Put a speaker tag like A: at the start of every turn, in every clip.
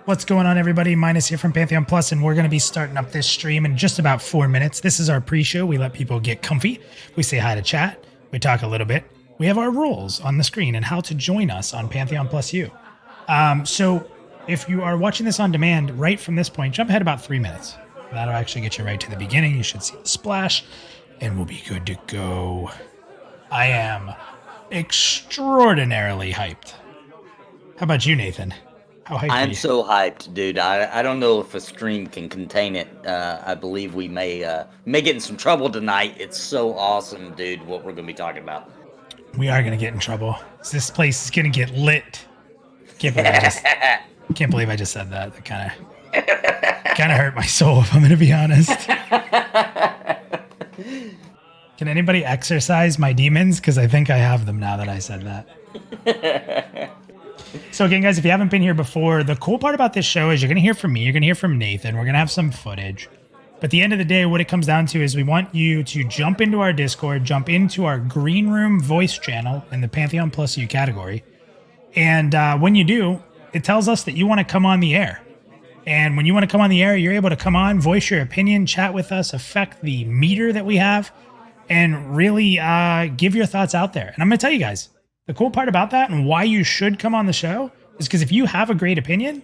A: What's going on, everybody? Minus here from Pantheon Plus, and we're going to be starting up this stream in just about 4 minutes. This is our pre-show. We let people get comfy. We say hi to chat. We talk a little bit. We have our rules on the screen and how to join us on Pantheon PlusYou. So if you are watching this on demand right from this point, jump ahead about 3 minutes. That'll actually get you right to the beginning. You should see the splash, and we'll be good to go. I am extraordinarily hyped. How about you, Nathan? How hyped are
B: I'm
A: you?
B: so hyped, dude. I don't know if a stream can contain it. I believe we may get in some trouble tonight. It's so awesome, dude, what we're going to be talking about.
A: We are going to get in trouble. This place is going to get lit. Can't believe I just said that. That kind of hurt my soul, if I'm going to be honest. Can anybody exercise my demons? Because I think I have them now that I said that. So again, guys, if you haven't been here before, the cool part about this show is you're going to hear from me, you're going to hear from Nathan, we're going to have some footage. But at the end of the day, what it comes down to is we want you to jump into our Discord, jump into our Green Room voice channel in the Pantheon PlusYou category. And when you do, it tells us that you want to come on the air. And when you want to come on the air, you're able to come on, voice your opinion, chat with us, affect the meter that we have, and really give your thoughts out there. And I'm going to tell you guys, the cool part about that and why you should come on the show is because if you have a great opinion,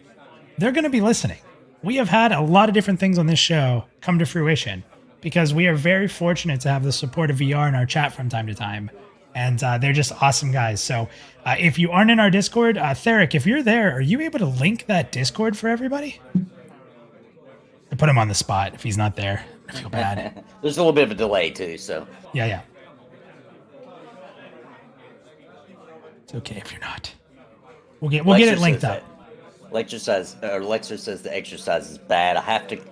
A: they're going to be listening. We have had a lot of different things on this show come to fruition because we are very fortunate to have the support of VR in our chat from time to time. And they're just awesome guys. So if you aren't in our Discord, Tharok, if you're there, are you able to link that Discord for everybody? I put him on the spot if he's not there. I feel bad.
B: There's a little bit of a delay, too, so.
A: Yeah. It's okay if you're not. We'll get it linked up.
B: Lexer says the exercise is bad. I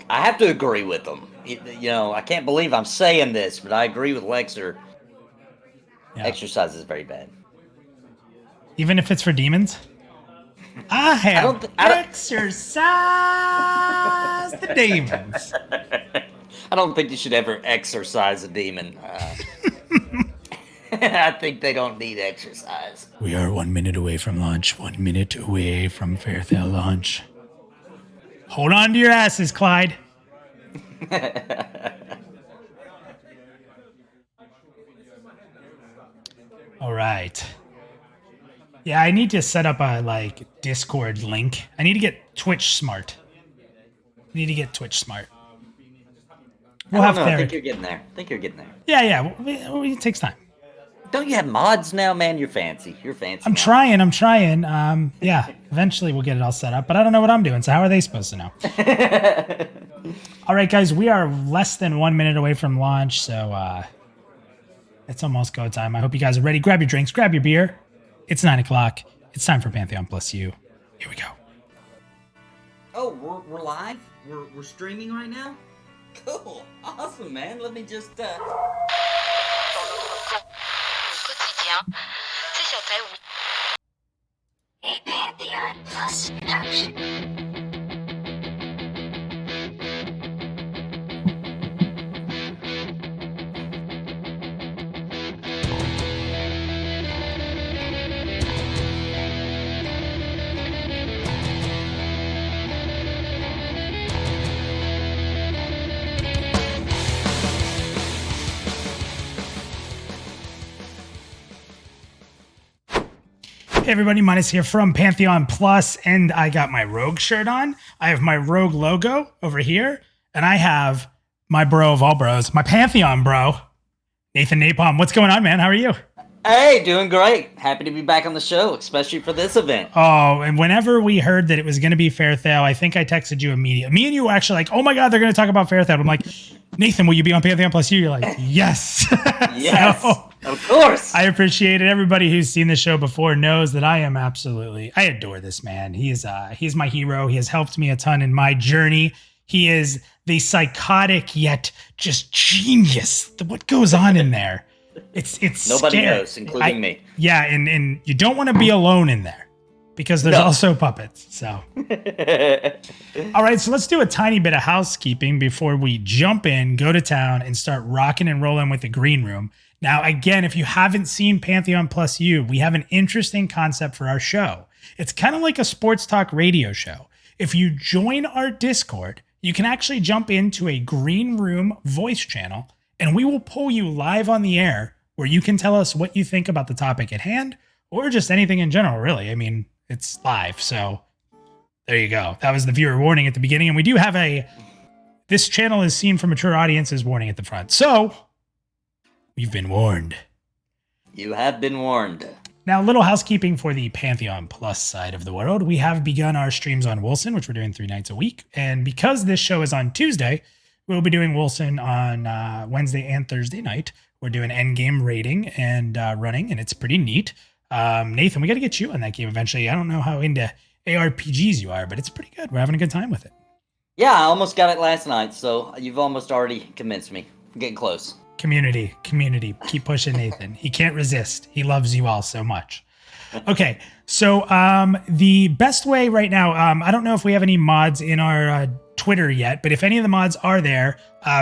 B: have to agree with them. You know, I can't believe I'm saying this, but I agree with Lexer. Yeah. Exercise is very bad.
A: Even if it's for demons? I have exercised the demons.
B: I don't think you should ever exercise a demon. I think they don't need exercise.
A: We are 1 minute away from launch. 1 minute away from Faerthale launch. Hold on to your asses, Clyde. All right. Yeah, I need to set up a Discord link. I need to get Twitch smart. We'll have
B: I think you're getting there.
A: Yeah. It takes time.
B: Don't you have mods now, man? You're fancy.
A: I'm trying. Yeah, eventually we'll get it all set up, but I don't know what I'm doing, so how are they supposed to know? All right, guys, we are less than 1 minute away from launch, so it's almost go time. I hope you guys are ready. Grab your drinks, grab your beer. It's 9 o'clock. It's time for Pantheon PlusYou. Here we go.
B: Oh, we're live? We're streaming right now? Cool. Awesome, man. Let me just...
C: A Pantheon Plus production.
A: Hey everybody, Minus here from Pantheon Plus, and I got my Rogue shirt on. I have my Rogue logo over here, and I have my bro of all bros, my Pantheon bro, NathanNapalm. What's going on, man? How are you?
B: Hey, doing great. Happy to be back on the show, especially for this event.
A: Oh, and whenever we heard that it was going to be Faerthale, I think I texted you immediately. Me and you were actually like, oh my God, they're going to talk about Faerthale. I'm like, Nathan, will you be on Pantheon PlusYou? You're like, yes.
B: Yes,
A: so,
B: of course.
A: I appreciate it. Everybody who's seen the show before knows that I adore this man. He's my hero. He has helped me a ton in my journey. He is the psychotic yet just genius. What goes on in there? It's
B: nobody
A: scary.
B: knows, including me.
A: Yeah, and you don't want to be alone in there because there's also puppets. So, all right, so let's do a tiny bit of housekeeping before we jump in, go to town, and start rocking and rolling with the green room. Now, again, if you haven't seen Pantheon PlusYou, we have an interesting concept for our show. It's kind of like a sports talk radio show. If you join our Discord, you can actually jump into a green room voice channel, and we will pull you live on the air where you can tell us what you think about the topic at hand or just anything in general, really. I mean, it's live, so there you go. That was the viewer warning at the beginning, and we do have this channel is seen for mature audiences warning at the front. So we've been warned.
B: You have been warned.
A: Now, a little housekeeping for the Pantheon Plus side of the world. We have begun our streams on Wilson, which we're doing 3 nights a week. And because this show is on Tuesday, we'll be doing Wilson on Wednesday and Thursday night. We're doing endgame raiding and running, and it's pretty neat. Nathan, we got to get you on that game eventually. I don't know how into ARPGs you are, but it's pretty good. We're having a good time with it.
B: Yeah, I almost got it last night, so you've almost already convinced me. I'm getting close.
A: Community. Keep pushing Nathan. He can't resist. He loves you all so much. Okay, so the best way right now, I don't know if we have any mods in our Twitter yet, but if any of the mods are there,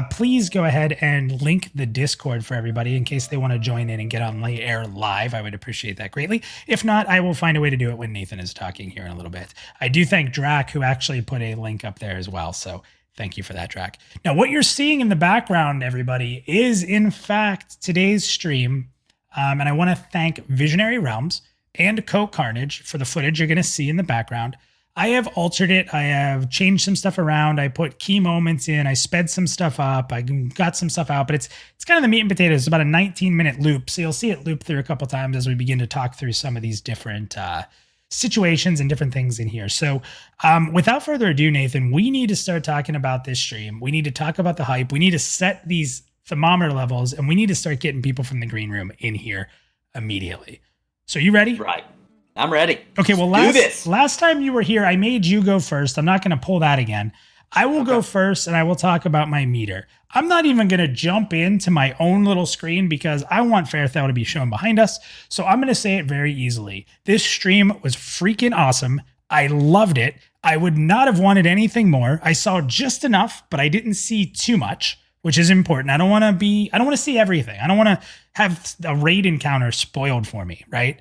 A: please go ahead and link the Discord for everybody in case they want to join in and get on air live. I would appreciate that greatly. If not, I will find a way to do it when Nathan is talking here in a little bit. I do thank Drac, who actually put a link up there as well, so thank you for that, Drac. Now, what you're seeing in the background, everybody, is in fact today's stream, and I want to thank Visionary Realms and CohhCarnage for the footage you're going to see in the background. I have altered it. I have changed some stuff around. I put key moments in. I sped some stuff up. I got some stuff out, but it's kind of the meat and potatoes. It's about a 19-minute loop, so you'll see it loop through a couple times as we begin to talk through some of these different situations and different things in here. So without further ado, Nathan, we need to start talking about this stream. We need to talk about the hype. We need to set these thermometer levels, and we need to start getting people from the green room in here immediately. So you ready?
B: Right. I'm ready.
A: Okay, well, last time you were here, I made you go first. I'm not going to pull that again. I will go first, and I will talk about my meter. I'm not even going to jump into my own little screen because I want Faerthale to be shown behind us. So I'm going to say it very easily. This stream was freaking awesome. I loved it. I would not have wanted anything more. I saw just enough, but I didn't see too much, which is important. I don't want to see everything. I don't want to have a raid encounter spoiled for me, right?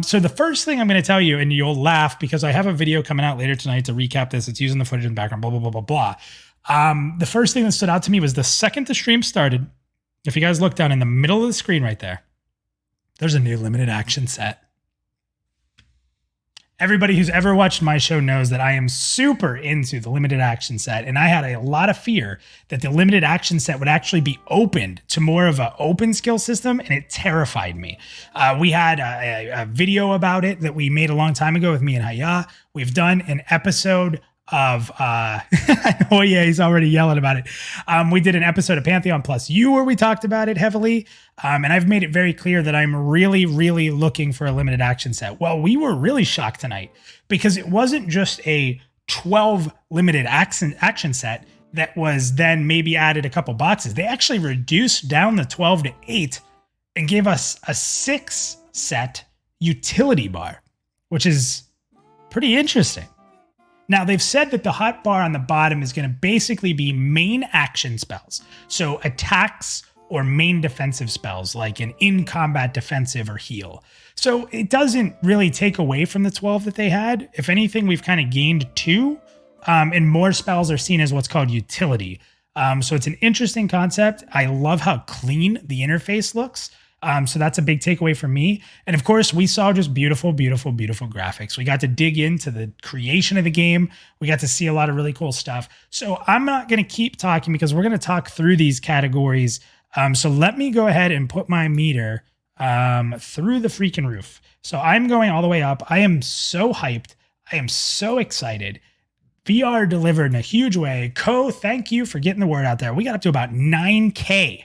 A: So the first thing I'm going to tell you, and you'll laugh because I have a video coming out later tonight to recap this. It's using the footage in the background, blah, blah, blah, blah, blah. The first thing that stood out to me was the second the stream started, if you guys look down in the middle of the screen right there, there's a new limited action set. Everybody who's ever watched my show knows that I am super into the limited action set, and I had a lot of fear that the limited action set would actually be opened to more of an open skill system, and it terrified me. We had a video about it that we made a long time ago with me and HawaiiA. We've done an episode of oh yeah, he's already yelling about it. We did an episode of Pantheon PlusYou where we talked about it heavily, and I've made it very clear that I'm really looking for a limited action set. Well, we were really shocked tonight because it wasn't just a 12 limited action set that was then maybe added a couple boxes. They actually reduced down the 12 to 8 and gave us a 6 set utility bar, which is pretty interesting. Now, they've said that the hot bar on the bottom is going to basically be main action spells. So attacks or main defensive spells like an in-combat defensive or heal. So it doesn't really take away from the 12 that they had. If anything, we've kind of gained 2, and more spells are seen as what's called utility. So it's an interesting concept. I love how clean the interface looks. So that's a big takeaway for me. And of course, we saw just beautiful graphics. We got to dig into the creation of the game. We got to see a lot of really cool stuff. So I'm not going to keep talking because we're going to talk through these categories. So let me go ahead and put my meter through the freaking roof. So I'm going all the way up. I am so hyped. I am so excited. VR delivered in a huge way. Thank you for getting the word out there. We got up to about 9K.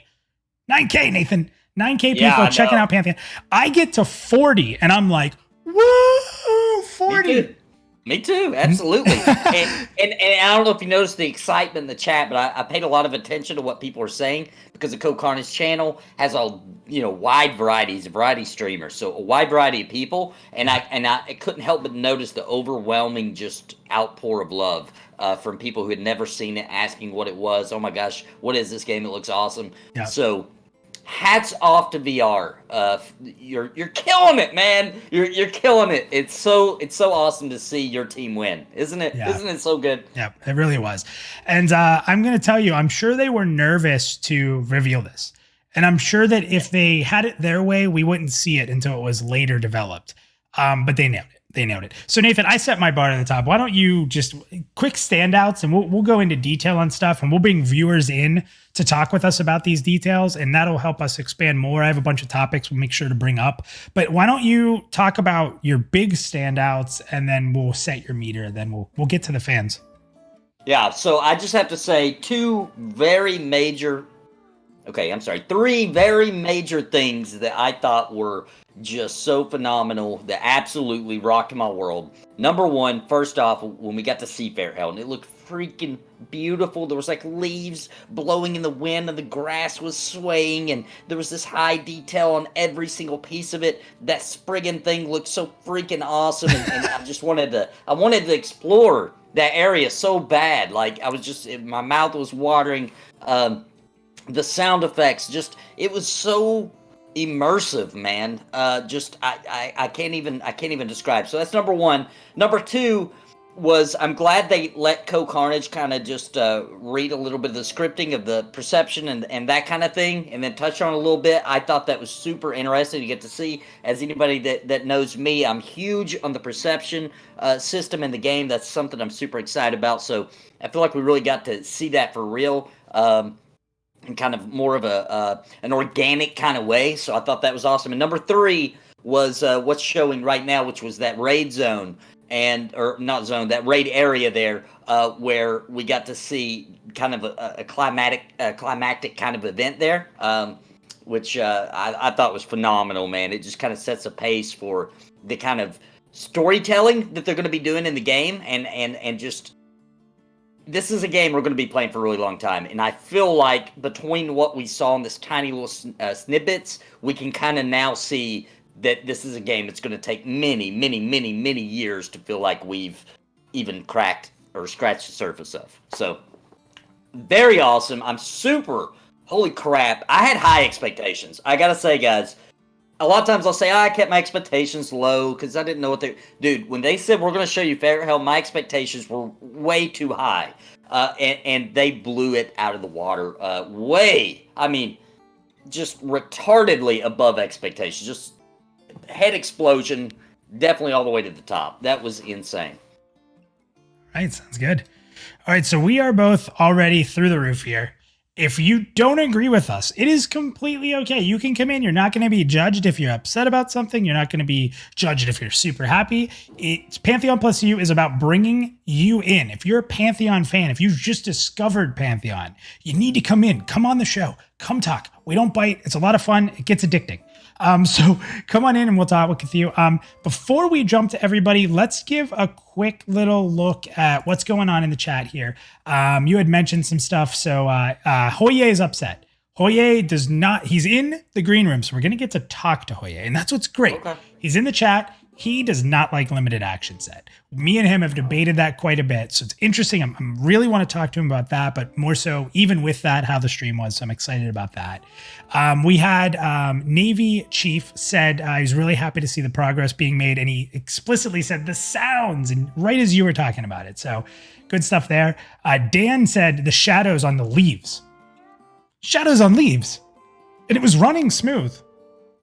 A: 9K, Nathan. 9K people checking out Pantheon. I get to 40 and I'm like, woo, 40.
B: Me too, absolutely. and I don't know if you noticed the excitement in the chat, but I paid a lot of attention to what people are saying because the CohhCarnage channel has a wide variety streamers, so a wide variety of people, and I couldn't help but notice the overwhelming just outpour of love from people who had never seen it, asking what it was. Oh my gosh, what is this game? It looks awesome. Yeah. So hats off to VR. You're killing it, man. You're killing it. It's so awesome to see your team win, isn't it?
A: Yeah.
B: Isn't it so good?
A: Yeah, it really was. And I'm going to tell you, I'm sure they were nervous to reveal this. And I'm sure that if they had it their way, we wouldn't see it until it was later developed. But they nailed it. They nailed it. So Nathan, I set my bar to the top. Why don't you just quick standouts, and we'll go into detail on stuff, and we'll bring viewers in to talk with us about these details, and that'll help us expand more. I have a bunch of topics we'll make sure to bring up. But why don't you talk about your big standouts, and then we'll set your meter, and then we'll get to the fans.
B: Yeah, so I just have to say three very major things that I thought were just so phenomenal that absolutely rocked my world. Number one, first off, when we got to see Faerthale, and it looked freaking beautiful. There was like leaves blowing in the wind, and the grass was swaying, and there was this high detail on every single piece of it. That Spriggan thing looked so freaking awesome, and I just wanted to explore that area so bad. Like my mouth was watering. The sound effects, it was so immersive, man. I can't even describe. So that's number one. Number two was, I'm glad they let CohhCarnage kind of just read a little bit of the scripting of the perception and that kind of thing, and then touch on a little bit. I thought that was super interesting to get to see. As anybody that knows me, I'm huge on the perception system in the game. That's something I'm super excited about. So I feel like we really got to see that for real. In kind of more of an organic kind of way. So I thought that was awesome. And number three was what's showing right now, which was that raid zone that raid area there, where we got to see kind of a climactic kind of event there, which I thought was phenomenal, man. It just kind of sets a pace for the kind of storytelling that they're going to be doing in the game, and just, this is a game we're going to be playing for a really long time, and I feel like between what we saw in this tiny little snippets, we can kind of now see that this is a game that's going to take many, many, many, many years to feel like we've even cracked or scratched the surface of. So, very awesome. I'm super, holy crap. I had high expectations. I got to say, guys, a lot of times I'll say, I kept my expectations low because I didn't know what they... Dude, when they said, we're going to show you Faerthale, my expectations were way too high. And they blew it out of the water. Just retardedly above expectations. Just head explosion, definitely all the way to the top. That was insane.
A: All right, sounds good. All right, so we are both already through the roof here. If you don't agree with us, it is completely okay. You can come in. You're not going to be judged if you're upset about something. You're not going to be judged if you're super happy. Pantheon PlusYou is about bringing you in. If you're a Pantheon fan, if you've just discovered Pantheon, you need to come in. Come on the show. Come talk. We don't bite. It's a lot of fun. It gets addicting. So come on in and we'll talk with you. Before we jump to everybody, let's give a quick little look at what's going on in the chat here. You had mentioned some stuff. So HawaiiA is upset. HawaiiA does not, he's in the green room. So we're going to get to talk to HawaiiA, and that's what's great. Okay. He's in the chat. He does not like limited action set. Me and him have debated that quite a bit. So it's interesting. I really want to talk to him about that, but more so even with that, how the stream was. So I'm excited about that. We had Navy Chief said he was really happy to see the progress being made. And he explicitly said the sounds, and right as you were talking about it. So good stuff there. Dan said the shadows on the leaves. Shadows on leaves. And it was running smooth.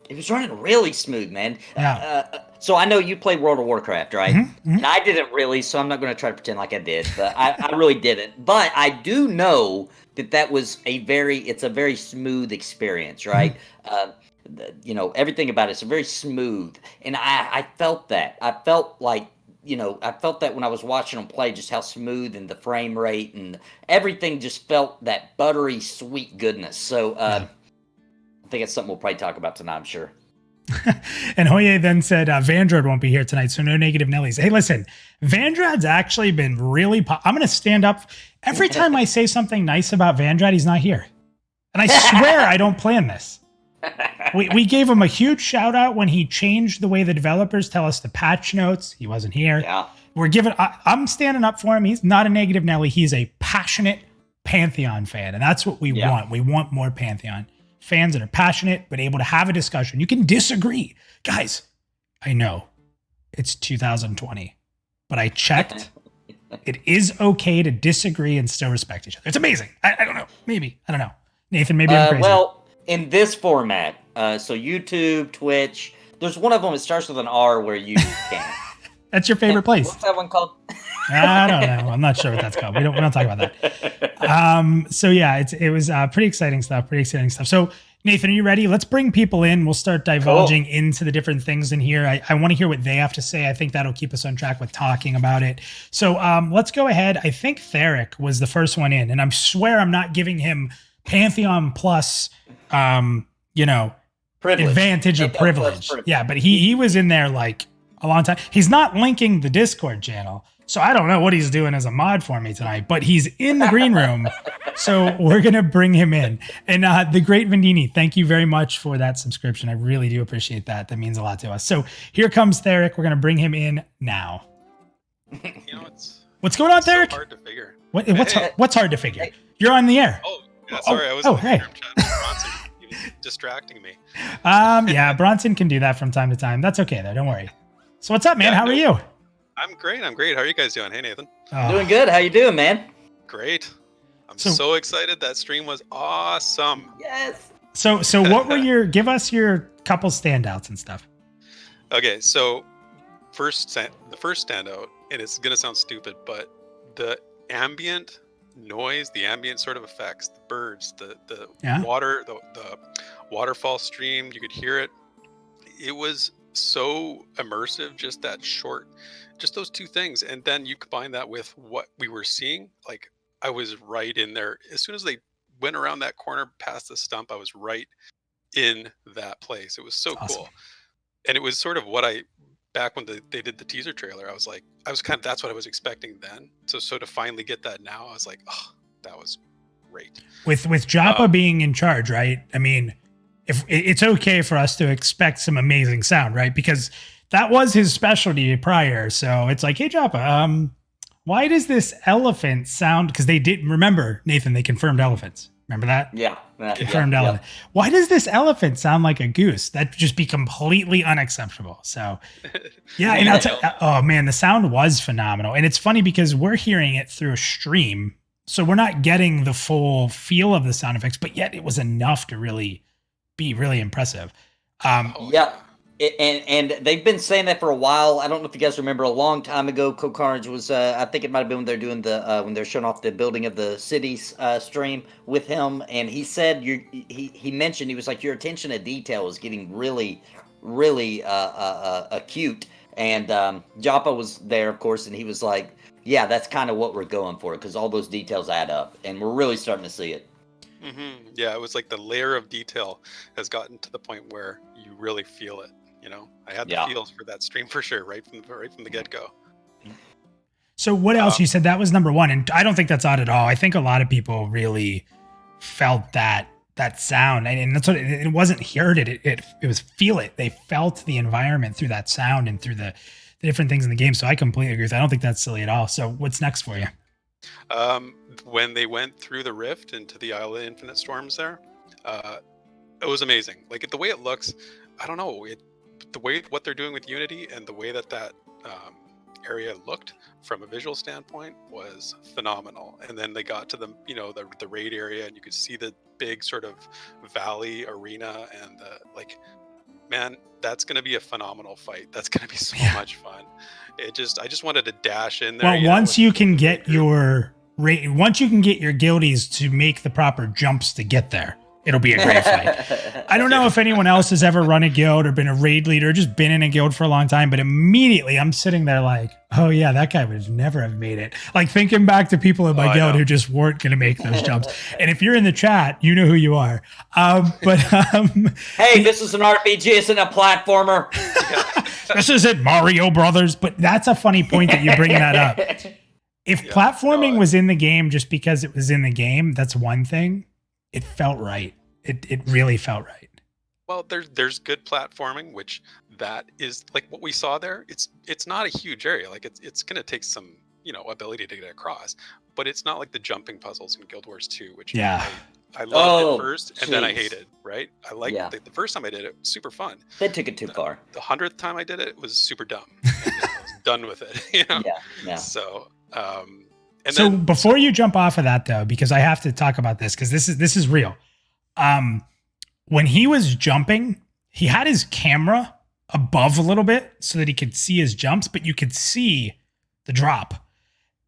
B: It was running really smooth, man.
A: Yeah.
B: So I know you played World of Warcraft, right?
A: Mm-hmm.
B: And I didn't really, so I'm not going to try to pretend like I did, but I really didn't. But I do know that was it's a very smooth experience, right? Mm-hmm. Everything about it's very smooth. And I felt that. I felt that when I was watching them play, just how smooth and the frame rate and everything just felt that buttery, sweet goodness. So I think it's something we'll probably talk about tonight, I'm sure.
A: And HawaiiA then said Vandrad won't be here tonight, so no negative Nellies. Hey, listen, Vandrad's actually been really... I'm going to stand up. Every time I say something nice about Vandrad, he's not here. And I swear I don't plan this. We gave him a huge shout out when he changed the way the developers tell us the patch notes. He wasn't here.
B: Yeah.
A: I'm standing up for him. He's not a negative Nelly. He's a passionate Pantheon fan, and that's what we want. We want more Pantheon. fans that are passionate, but able to have a discussion. You can disagree. Guys, I know it's 2020, but I checked. It is okay to disagree and still respect each other. It's amazing. I don't know. Maybe. I don't know. Nathan, maybe I'm crazy.
B: Well, in this format, so YouTube, Twitch, there's one of them that starts with an R where you can.
A: That's your favorite place.
B: What's that one called?
A: I don't know. I'm not sure what that's called. We don't talk about that. So yeah, it was pretty exciting stuff. So Nathan, are you ready? Let's bring people in. We'll start divulging into the different things in here. I want to hear what they have to say. I think that'll keep us on track with talking about it. So let's go ahead. I think Tharok was the first one in, and I swear I'm not giving him Pantheon plus, privilege. Advantage or privilege. Yeah, but he was in there like a long time. He's not linking the Discord channel, so I don't know what he's doing as a mod for me tonight, but he's in the green room, so we're going to bring him in. And the great Vendini, thank you very much for that subscription. I really do appreciate that. That means a lot to us. So here comes Tharok. We're going to bring him in now. What's going on, Tharok?
D: So hard to figure.
A: What's hard to figure? You're on the air.
D: Oh, yeah, sorry. I was in the
A: hey.
D: room chat. Bronson, he was distracting me.
A: Yeah, Bronson can do that from time to time. That's okay, though. Don't worry. So what's up, man? How are you?
D: I'm great. How are you guys doing? Hey, Nathan.
B: Doing good. How you doing, man?
D: Great. I'm so excited. That stream was awesome.
B: Yes.
A: So what were give us your couple standouts and stuff.
D: Okay, so the first standout, and it's gonna sound stupid, but the ambient noise, the ambient sort of effects, the birds, the water, the waterfall stream, you could hear it. It was so immersive, just those two things, and then you combine that with what we were seeing. Like, I was right in there as soon as they went around that corner past the stump. I was right in that place. It was so cool, and it was sort of what back when they did the teaser trailer, I was that's what I was expecting then. So to finally get that now, I was like, oh, that was great.
A: With Joppa being in charge, right? I mean, if it's okay for us to expect some amazing sound, right? Because that was his specialty prior. So it's like, hey, Joppa, why does this elephant sound? Because they did, remember, Nathan, they confirmed elephants. Remember that?
B: Yeah.
A: Confirmed elephant. Yeah. Why does this elephant sound like a goose? That'd just be completely unacceptable. So, yeah. And oh, man, the sound was phenomenal. And it's funny because we're hearing it through a stream. So we're not getting the full feel of the sound effects, but yet it was enough to really be really impressive.
B: Yeah. And they've been saying that for a while. I don't know if you guys remember, a long time ago, CohhCarnage was, I think it might have been when they're doing when they're showing off the building of the city's stream with him. And he said, he mentioned, he was like, your attention to detail is getting really, really acute. And Joppa was there, of course, and he was like, yeah, that's kind of what we're going for, because all those details add up. And we're really starting to see it.
D: Mm-hmm. Yeah, it was like the layer of detail has gotten to the point where you really feel it. I had the feels for that stream for sure, right from the get-go.
A: So what else? You said that was number one, and I don't think that's odd at all. I think a lot of people really felt that sound, and that's what it wasn't heard. It was feel it. They felt the environment through that sound and through the different things in the game. So I completely agree with that. I don't think that's silly at all. So what's next for you?
D: When they went through the rift into the Isle of Infinite Storms there, it was amazing. Like, the way it looks, I don't know, the way what they're doing with Unity and the way that area looked from a visual standpoint was phenomenal. And then they got to the raid area, and you could see the big sort of valley arena, and man, that's going to be a phenomenal fight. That's going to be so much fun. I just wanted to dash in there.
A: Well, once you can get your guildies to make the proper jumps to get there, it'll be a great fight. I don't know if anyone else has ever run a guild or been a raid leader, just been in a guild for a long time, but immediately I'm sitting there like, oh yeah, that guy would never have made it. Like, thinking back to people in my guild who just weren't going to make those jumps. And if you're in the chat, you know who you are.
B: Hey, this is an RPG, isn't a platformer.
A: This isn't Mario Brothers, but that's a funny point that you bring that up. If platforming was in the game just because it was in the game, that's one thing. It felt right. It really felt right.
D: Well, there's good platforming, which that is like what we saw there. It's not a huge area. Like, it's going to take some ability to get across, but it's not like the jumping puzzles in Guild Wars 2, which I loved
B: Oh,
D: it first, and then I
B: jeez.
D: hated. Right? I liked
B: Yeah.
D: the first time I did it, super fun.
B: They took it too far.
D: The 100th time I did it, it was super dumb. And I was done with it. You know?
B: Yeah.
D: So, and
A: so
D: then
A: before you jump off of that though, because I have to talk about this because this is real. When he was jumping, he had his camera above a little bit so that he could see his jumps, but you could see the drop.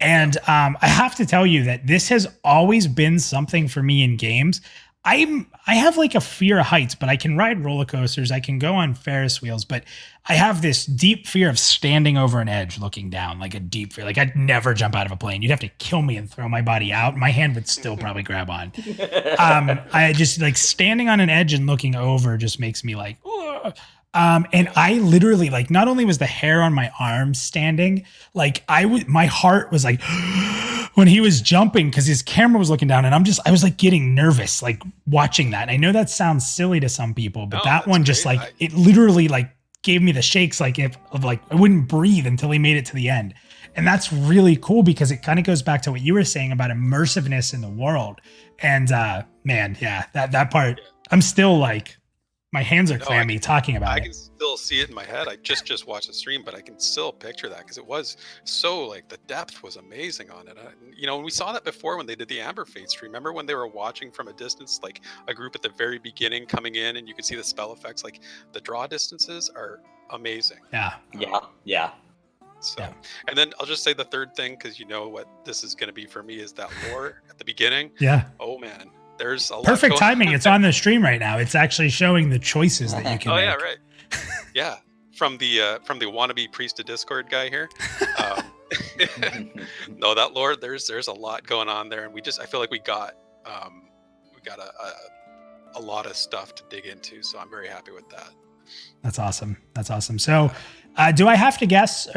A: And I have to tell you that this has always been something for me in games. I have like a fear of heights, but I can ride roller coasters. I can go on Ferris wheels, but I have this deep fear of standing over an edge, looking down, like a deep fear. Like I'd never jump out of a plane. You'd have to kill me and throw my body out. My hand would still probably grab on. I just like standing on an edge and looking over just makes me like, ugh. And I literally like, not only was the hair on my arm standing, like my heart was like, when he was jumping because his camera was looking down and I was like getting nervous, like watching that. And I know that sounds silly to some people, but that one just
D: great.
A: like, it literally like gave me the shakes, like I wouldn't breathe until he made it to the end. And that's really cool because it kind of goes back to what you were saying about immersiveness in the world. And man, yeah, that part, I'm still like, my hands are clammy talking about it.
D: I can still see it in my head. I just watched the stream, but I can still picture that because it was so like the depth was amazing on it. You know, and we saw that before when they did the Amber Fate stream. Remember when they were watching from a distance, like a group at the very beginning coming in, and you could see the spell effects. Like the draw distances are amazing.
B: Yeah.
D: So, and then I'll just say the third thing because you know what this is going to be for me is that lore at the beginning.
A: Yeah.
D: Oh man. There's a lot
A: perfect timing. It's on the stream right now. It's actually showing the choices that you can make.
D: Yeah, right. Yeah, from the wannabe priest of Discord guy here. No, that lore. There's a lot going on there, and I feel like we got a lot of stuff to dig into. So I'm very happy with that.
A: That's awesome. So, do I have to guess?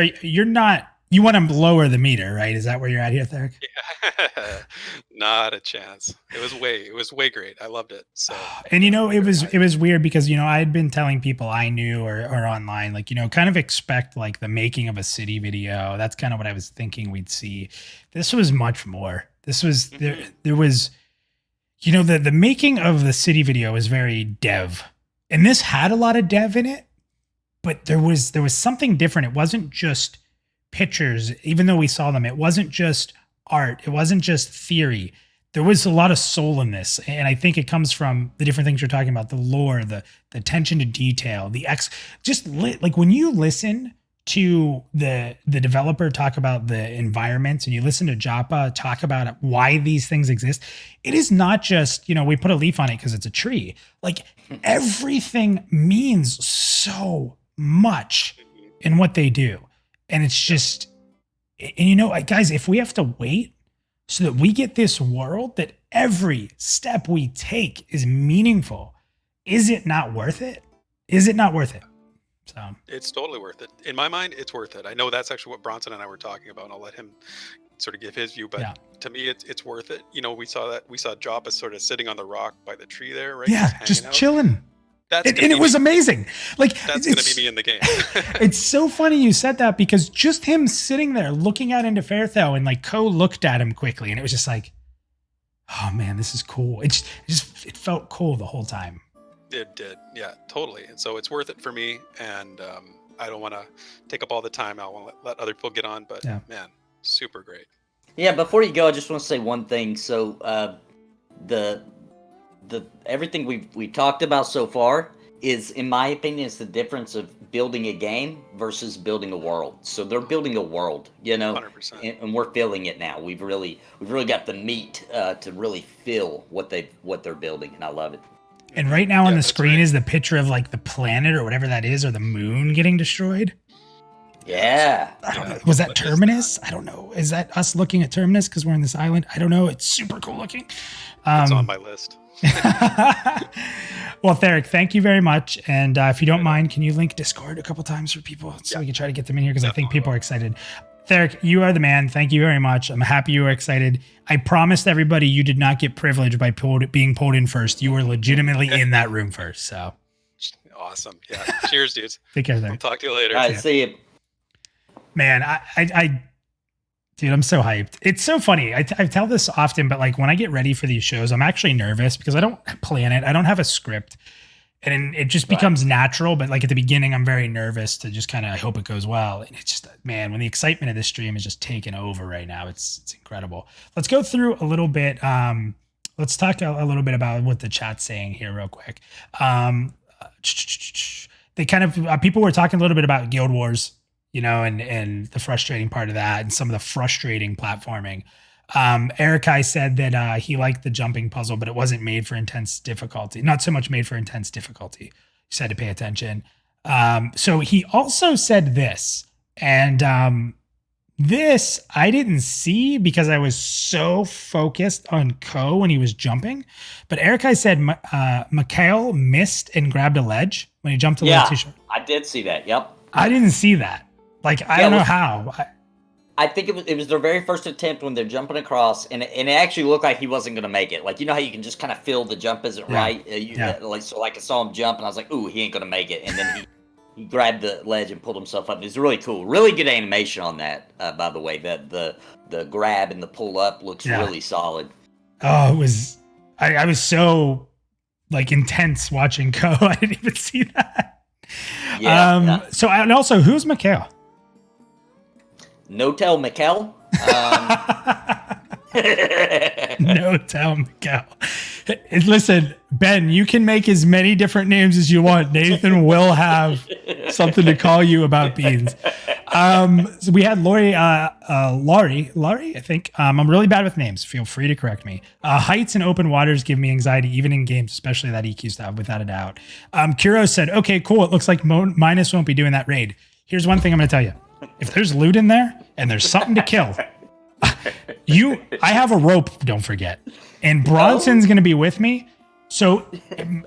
A: You want to lower the meter, right? Is that where you're at here, Tharok?
D: Yeah, not a chance. It was way great. I loved it. So,
A: and it was weird because I had been telling people I knew or online, like kind of expect like the making of a city video. That's kind of what I was thinking we'd see. This was much more. This was there was, the making of the city video was very dev, and this had a lot of dev in it, but there was something different. It wasn't just pictures, even though we saw them. It wasn't just art. It wasn't just theory. There was a lot of soul in this. And I think it comes from the different things you're talking about, the lore, the attention to detail, like when you listen to the developer talk about the environments and you listen to Joppa talk about why these things exist, it is not just, we put a leaf on it because it's a tree. Like everything means so much in what they do. And it's just, and guys, if we have to wait so that we get this world that every step we take is meaningful, is it not worth it? Is it not worth it? So
D: it's totally worth it. In my mind, it's worth it. I know that's actually what Bronson and I were talking about, and I'll let him sort of give his view, but to me, it's worth it. We saw Joppa sort of sitting on the rock by the tree there, right?
A: Yeah, just chilling.
D: And
A: it was amazing. Like
D: that's going to be me in the game.
A: It's so funny you said that because just him sitting there looking out into Faerthale and like Ko looked at him quickly and it was just like, oh man, this is cool. It felt cool the whole time.
D: It did. Yeah, totally. And so it's worth it for me. And I don't want to take up all the time. I want to let other people get on, but man, super great.
B: Yeah. Before you go, I just want to say one thing. So the everything we talked about so far is, in my opinion, is the difference of building a game versus building a world. So they're building a world,
D: 100%.
B: And we're filling it now. We've really got the meat to really fill what they're building, and I love it.
A: And right now on the screen is the picture of like the planet or whatever that is, or the moon getting destroyed.
B: Yeah.
A: I don't know. Was that Terminus? I don't know. Is that us looking at Terminus because we're in this island? I don't know. It's super cool looking.
D: It's on my list.
A: Well, Tharok, thank you very much. And if you don't mind, can you link Discord a couple times for people so we can try to get them in here? Because I think people are excited. Tharok, you are the man. Thank you very much. I'm happy you were excited. I promised everybody you did not get privileged by being pulled in first. You were legitimately in that room first. So
D: awesome. Yeah. Cheers, dudes.
A: Take care, Tharok.
D: I'll talk to you later.
B: All right, see you.
A: Man, I Dude, I'm so hyped. It's so funny. I tell this often, but like when I get ready for these shows, I'm actually nervous because I don't plan it. I don't have a script. And it just becomes natural. But like at the beginning, I'm very nervous to just kind of, I hope it goes well. And it's just, man, when the excitement of this stream is just taking over right now, it's incredible. Let's go through a little bit. Let's talk a little bit about what the chat's saying here real quick. They kind of, people were talking a little bit about Guild Wars, you know, and the frustrating part of that and some of the frustrating platforming. Erikai said that he liked the jumping puzzle, but it wasn't made for intense difficulty. Not so much made for intense difficulty. He said to pay attention. So he also said this, and this I didn't see because I was so focused on Ko when he was jumping. But Erikai said Mikhail missed and grabbed a ledge when he jumped a little too short.
B: I did see that. Yep.
A: I didn't see that. Like, I don't know how.
B: I think it was their very first attempt when they're jumping across, and it actually looked like he wasn't going to make it. Like, you know how you can just kind of feel the jump isn't right? Like I saw him jump, and I was like, ooh, he ain't going to make it. And then he grabbed the ledge and pulled himself up. It was really cool. Really good animation on that, by the way. The grab and the pull up looks really solid.
A: Oh, it was... I was so, like, intense watching Ko. I didn't even see that. So, and also, who's Mikhail?
B: No tell Mikhail.
A: No tell Mikhail. Listen, Ben, you can make as many different names as you want. Nathan will have something to call you about beans. So we had Laurie, I think. I'm really bad with names. Feel free to correct me. Heights and open waters give me anxiety, even in games, especially that EQ stuff, without a doubt. Kuro said, okay, cool. It looks like Minus won't be doing that raid. Here's one thing I'm going to tell you. If there's loot in there and there's something to kill, I have a rope, don't forget. And Bronson's going to be with me. So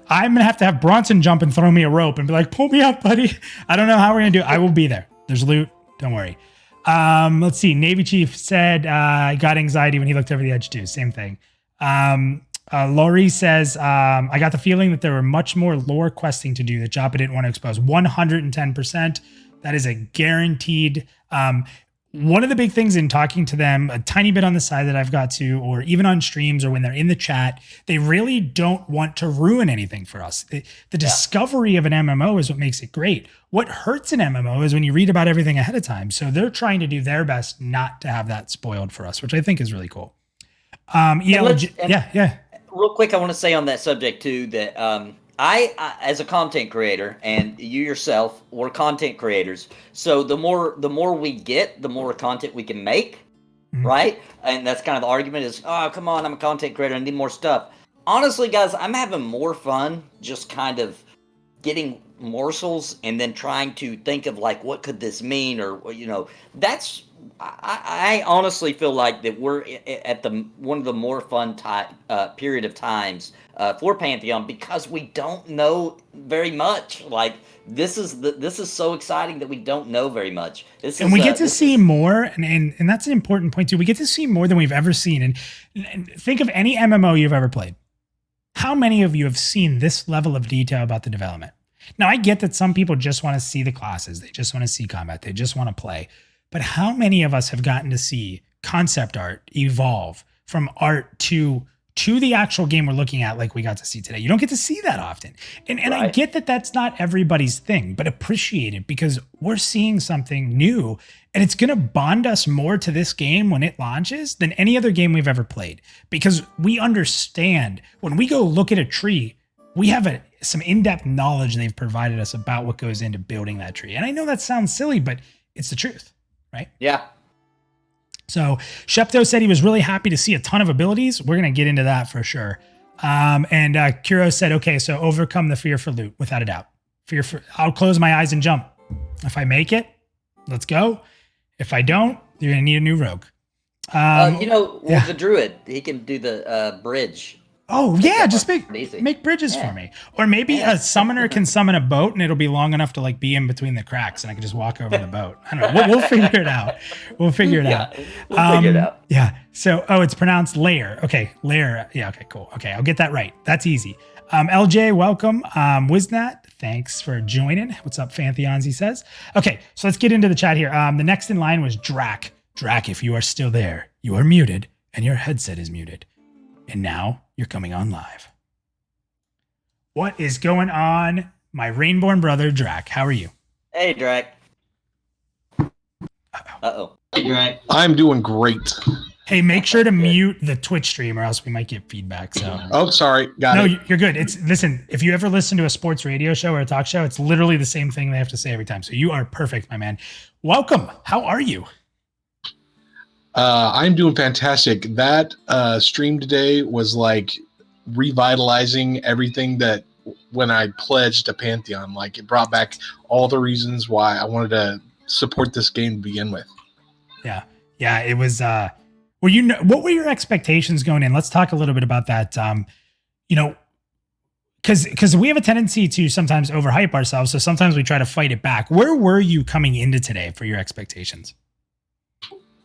A: I'm going to have Bronson jump and throw me a rope and be like, pull me up, buddy. I don't know how we're going to do it. I will be there. There's loot. Don't worry. Let's see. Navy Chief said, got anxiety when he looked over the edge too. Same thing. Laurie says, I got the feeling that there were much more lore questing to do that Joppa didn't want to expose. 110%. That is a guaranteed. One of the big things in talking to them a tiny bit on the side that I've got to, or even on streams or when they're in the chat, they really don't want to ruin anything for us. The discovery of an MMO is what makes it great. What hurts an MMO is when you read about everything ahead of time. So they're trying to do their best not to have that spoiled for us, which I think is really cool.
B: Real quick, I want to say on that subject too, that I, as a content creator, and you yourself, we're content creators. So the more we get, the more content we can make, right? And that's kind of the argument is, oh, come on, I'm a content creator, I need more stuff. Honestly, guys, I'm having more fun just kind of getting morsels and then trying to think of like, what could this mean? Or, you know, that's, I honestly feel like that we're at one of the more fun period of times for Pantheon because we don't know very much. Like this is so exciting that we don't know very much.
A: We get to see more, and that's an important point too. We get to see more than we've ever seen. And think of any MMO you've ever played. How many of you have seen this level of detail about the development? Now I get that some people just want to see the classes, they just want to see combat, they just want to play. But how many of us have gotten to see concept art evolve from art to the actual game we're looking at like we got to see today? You don't get to see that often. And right. I get that that's not everybody's thing, but appreciate it because we're seeing something new and it's going to bond us more to this game when it launches than any other game we've ever played. Because we understand when we go look at a tree, we have some in-depth knowledge they've provided us about what goes into building that tree. And I know that sounds silly, but it's the truth. Right?
B: Yeah.
A: So Shepto said he was really happy to see a ton of abilities. We're going to get into that for sure. And Kuro said, okay, so overcome the fear for loot, without a doubt. I'll close my eyes and jump. If I make it, let's go. If I don't, you're going to need a new rogue.
B: The druid, he can do the bridge.
A: Oh, yeah, just make bridges for me. Or maybe a summoner can summon a boat and it'll be long enough to like be in between the cracks and I can just walk over the boat. I don't know. We'll figure it out. We'll figure it out. Yeah. So, it's pronounced layer. Okay, layer. Yeah, okay, cool. Okay, I'll get that right. That's easy. LJ, welcome. Wiznat, thanks for joining. What's up, Pantheons, he says. Okay, so let's get into the chat here. The next in line was Drac. Drac, if you are still there, you are muted and your headset is muted. And now you're coming on live. What is going on, my Rainborn brother, Drac? How are you?
B: Hey, Drac. Uh-oh. Hey, Drac.
E: I'm doing great.
A: Hey, make sure to mute the Twitch stream or else we might get feedback. So.
E: Oh, sorry. Got it.
A: No, you're good. Listen, if you ever listen to a sports radio show or a talk show, it's literally the same thing they have to say every time. So you are perfect, my man. Welcome. How are you?
E: I'm doing fantastic. That stream today was like revitalizing everything that when I pledged to Pantheon, like it brought back all the reasons why I wanted to support this game to begin with.
A: Yeah. Yeah. It was, well, what were your expectations going in? Let's talk a little bit about that. Because we have a tendency to sometimes overhype ourselves. So sometimes we try to fight it back. Where were you coming into today for your expectations?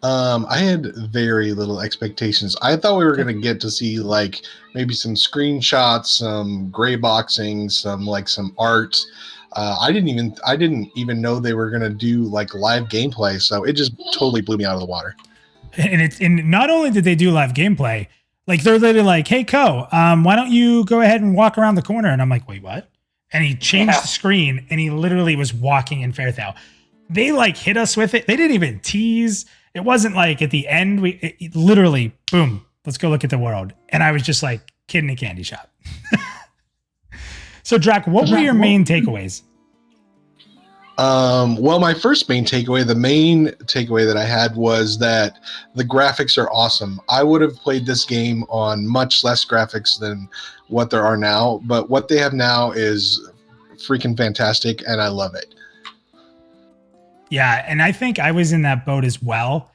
E: I had very little expectations. I thought we were going to get to see like maybe some screenshots, some gray boxing, some art. I didn't even know they were going to do like live gameplay. So it just totally blew me out of the water.
A: And not only did they do live gameplay, like they're literally like, "Hey, Ko, why don't you go ahead and walk around the corner?" And I'm like, "Wait, what?" And he changed the screen and he literally was walking in Faerthale. They like hit us with it. They didn't even tease. It wasn't like at the end, it literally, boom, let's go look at the world. And I was just like, kid in a candy shop. So Drac, what were your main takeaways?
E: Well, my first main takeaway, the main takeaway that I had was that the graphics are awesome. I would have played this game on much less graphics than what there are now, but what they have now is freaking fantastic, and I love it.
A: Yeah, and I think I was in that boat as well,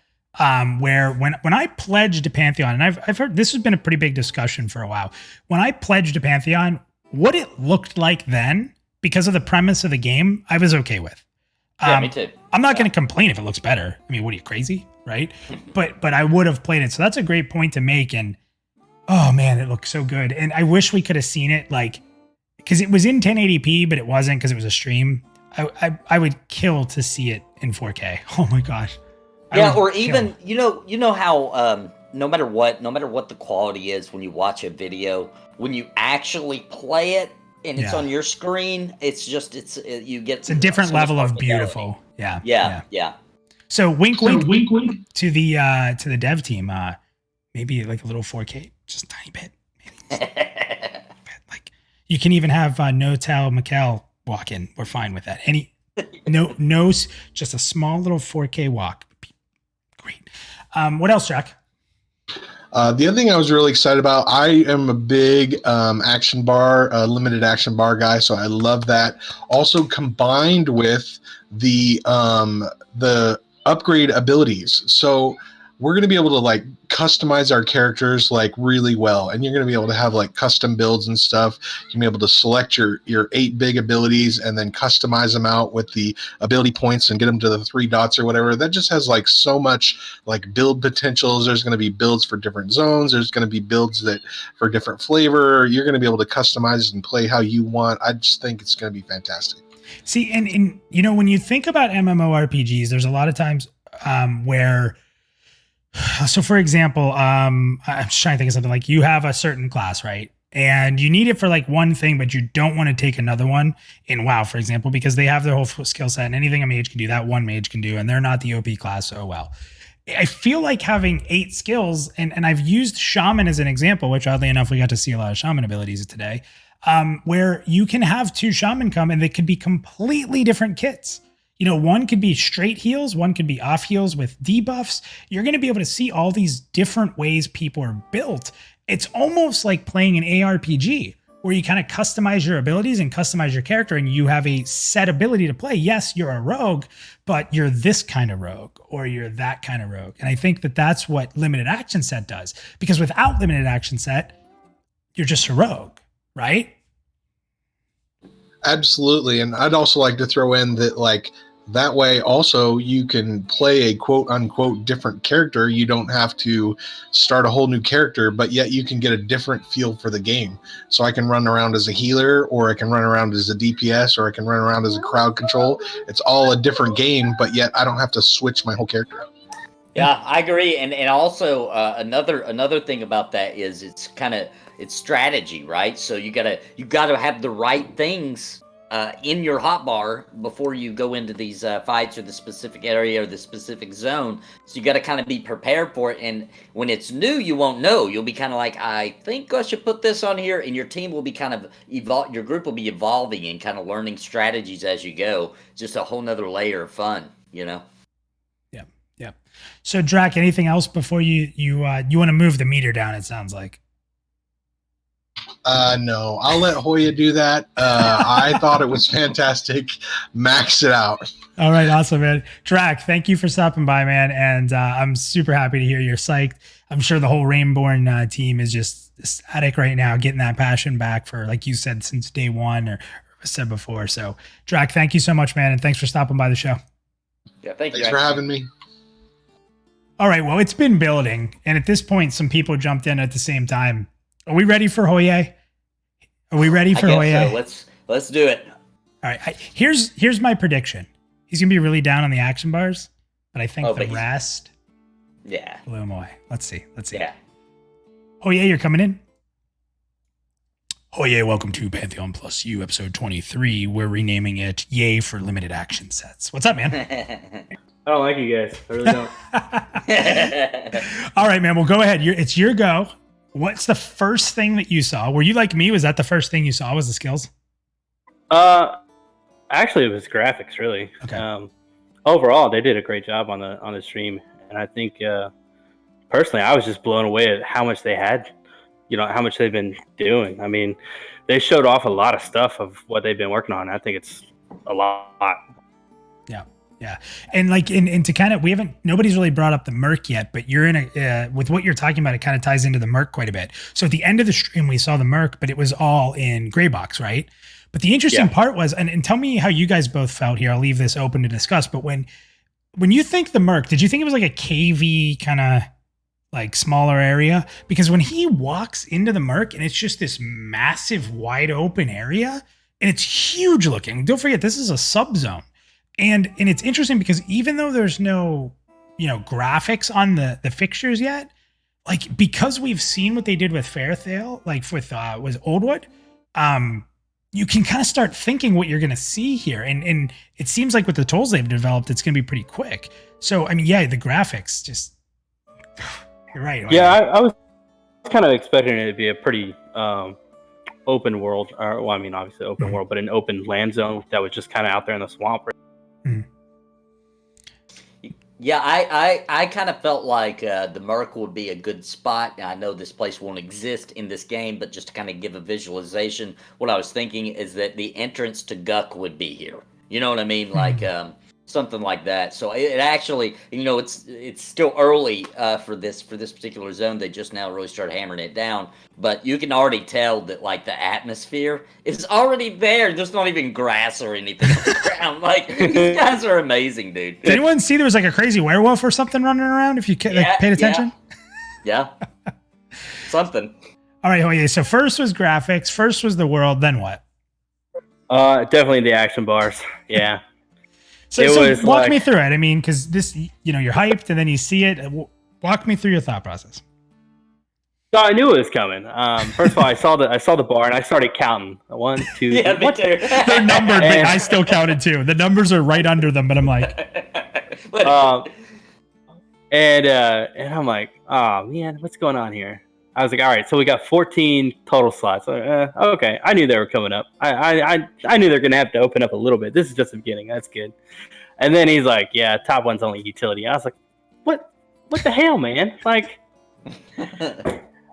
A: where when I pledged to Pantheon, and I've heard this has been a pretty big discussion for a while. When I pledged to Pantheon, what it looked like then, because of the premise of the game, I was okay with.
B: Yeah, me too.
A: I'm not going to complain if it looks better. I mean, what are you, crazy? Right? But I would have played it. So that's a great point to make. And oh man, it looks so good. And I wish we could have seen it like, because it was in 1080p, but it wasn't because it was a stream. I would kill to see it in 4K. Oh my gosh.
B: Yeah, or even you know how no matter what the quality is when you watch a video, when you actually play it and it's on your screen, you get
A: it's a different level of beautiful. Yeah. So wink to the dev team. Maybe like a little 4K, just a tiny bit. Maybe like you can even have No Tal Mikkel walk in. We're fine with that. No, just a small little 4K walk. Great. What else, Jack?
E: The other thing I was really excited about, I am a big action bar, limited action bar guy, so I love that. Also combined with the upgrade abilities. So we're going to be able to like customize our characters like really well, and you're going to be able to have like custom builds and stuff. You'll be able to select your 8 big abilities and then customize them out with the ability points and get them to the 3 dots or whatever. That just has like so much like build potentials. There's going to be builds for different zones. There's going to be builds that for different flavor. You're going to be able to customize and play how you want. I just think it's going to be fantastic.
A: See, and when you think about MMORPGs, there's a lot of times where, so for example, I'm just trying to think of something like you have a certain class, right? And you need it for like one thing, but you don't want to take another one in WoW, for example, because they have their whole skill set and anything a mage can do, that one mage can do, and they're not the OP class, so well. I feel like having 8 skills, and I've used Shaman as an example, which oddly enough, we got to see a lot of Shaman abilities today, where you can have 2 Shaman come and they could be completely different kits. One could be straight heals, one could be off heals with debuffs. You're going to be able to see all these different ways people are built. It's almost like playing an ARPG where you kind of customize your abilities and customize your character and you have a set ability to play. Yes, you're a rogue, but you're this kind of rogue or you're that kind of rogue. And I think that that's what limited action set does, because without limited action set, you're just a rogue, right?
E: Absolutely. And I'd also like to throw in that like that way also you can play a quote unquote different character. You don't have to start a whole new character, but yet you can get a different feel for the game. So I can run around as a healer, or I can run around as a DPS, or I can run around as a crowd control. It's all a different game, but yet I don't have to switch my whole character.
B: Yeah, I agree. And also another thing about that is it's strategy, right? So you gotta have the right things in your hotbar before you go into these fights or the specific area or the specific zone. So you got to kind of be prepared for it. And when it's new, you won't know. You'll be kind of like, I think I should put this on here, and your team will be kind of your group will be evolving and kind of learning strategies as you go. Just a whole nother layer of fun, you know.
A: Yeah, yeah. So Drac, anything else before you want to move the meter down? It sounds like.
E: No, I'll let HawaiiA do that. I thought it was fantastic. Max it out.
A: All right, awesome, man. Drac, thank you for stopping by, man. And I'm super happy to hear you're psyched. I'm sure the whole Rainborn team is just ecstatic right now, getting that passion back for, like you said, since day one or said before. So, Drac, thank you so much, man. And thanks for stopping by the show.
B: Yeah, thank you.
E: Thanks for having me.
A: All right, well, it's been building. And at this point, some people jumped in at the same time. Are we ready for HawaiiA? Are we ready for HawaiiA?
B: So. Let's do it.
A: All right. Here's my prediction. He's gonna be really down on the action bars, but I think the rest blew him away. Let's see.
B: Yeah.
A: HawaiiA, you're coming in. HawaiiA, welcome to Pantheon PlusYou episode 23. We're renaming it Yay for Limited Action Sets. What's up, man?
F: I don't like you guys. I really don't.
A: All right, man. Well, go ahead. It's your go. What's the first thing that you saw? Were you like me? Was that the first thing you saw? Was the skills?
F: Actually, it was graphics. Really.
A: Okay.
F: Overall, they did a great job on the stream, and I think personally, I was just blown away at how much they had. You know, how much they've been doing. I mean, they showed off a lot of stuff of what they've been working on. I think it's a lot.
A: Yeah. Yeah. And like, and to kind of, nobody's really brought up the Merc yet, but you're in with what you're talking about, it kind of ties into the Merc quite a bit. So at the end of the stream, we saw the Merc, but it was all in gray box, right? But the interesting part was, and tell me how you guys both felt here. I'll leave this open to discuss, but when you think the Merc, did you think it was like a cavey kind of like smaller area? Because when he walks into the Merc and it's just this massive wide open area and it's huge looking, don't forget, this is a subzone. And it's interesting because even though there's no, graphics on the fixtures yet, like because we've seen what they did with Faerthale, like with Oldwood, you can kind of start thinking what you're going to see here. And it seems like with the tools they've developed, it's going to be pretty quick. So, I mean, yeah, the graphics just, you're right.
F: Yeah, I was kind of expecting it to be a pretty open world, or well, I mean, obviously open world, but an open land zone that was just kind of out there in the swamp.
B: Yeah, I kind of felt like the Merc would be a good spot. Now, I know this place won't exist in this game, but just to kind of give a visualization, what I was thinking is that the entrance to Guck would be here. You know what I mean? Like something like that. So it actually, it's still early for this particular zone. They just now really started hammering it down, but you can already tell that like the atmosphere is already there. There's not even grass or anything on the ground. Like these guys are amazing, dude.
A: Did anyone see there was like a crazy werewolf or something running around? If you paid attention,
B: yeah. Something.
A: All right, HawaiiA. So first was graphics. First was the world. Then what?
F: Definitely the action bars. Yeah.
A: So walk me through it. I mean, because this, you're hyped and then you see it. Walk me through your thought process.
F: So I knew it was coming. First of all, I saw the bar and I started counting. 1, 2.
B: Yeah, me too.
A: They're numbered, but I still counted too. The numbers are right under them, but I'm like,
F: and I'm like, oh man, what's going on here? I was like, all right, so we got 14 total slots. Okay, I knew they were coming up. I knew they're gonna have to open up a little bit. This is just the beginning. That's good. And then he's like, yeah, top one's only utility. I was like, what the hell, man? Like,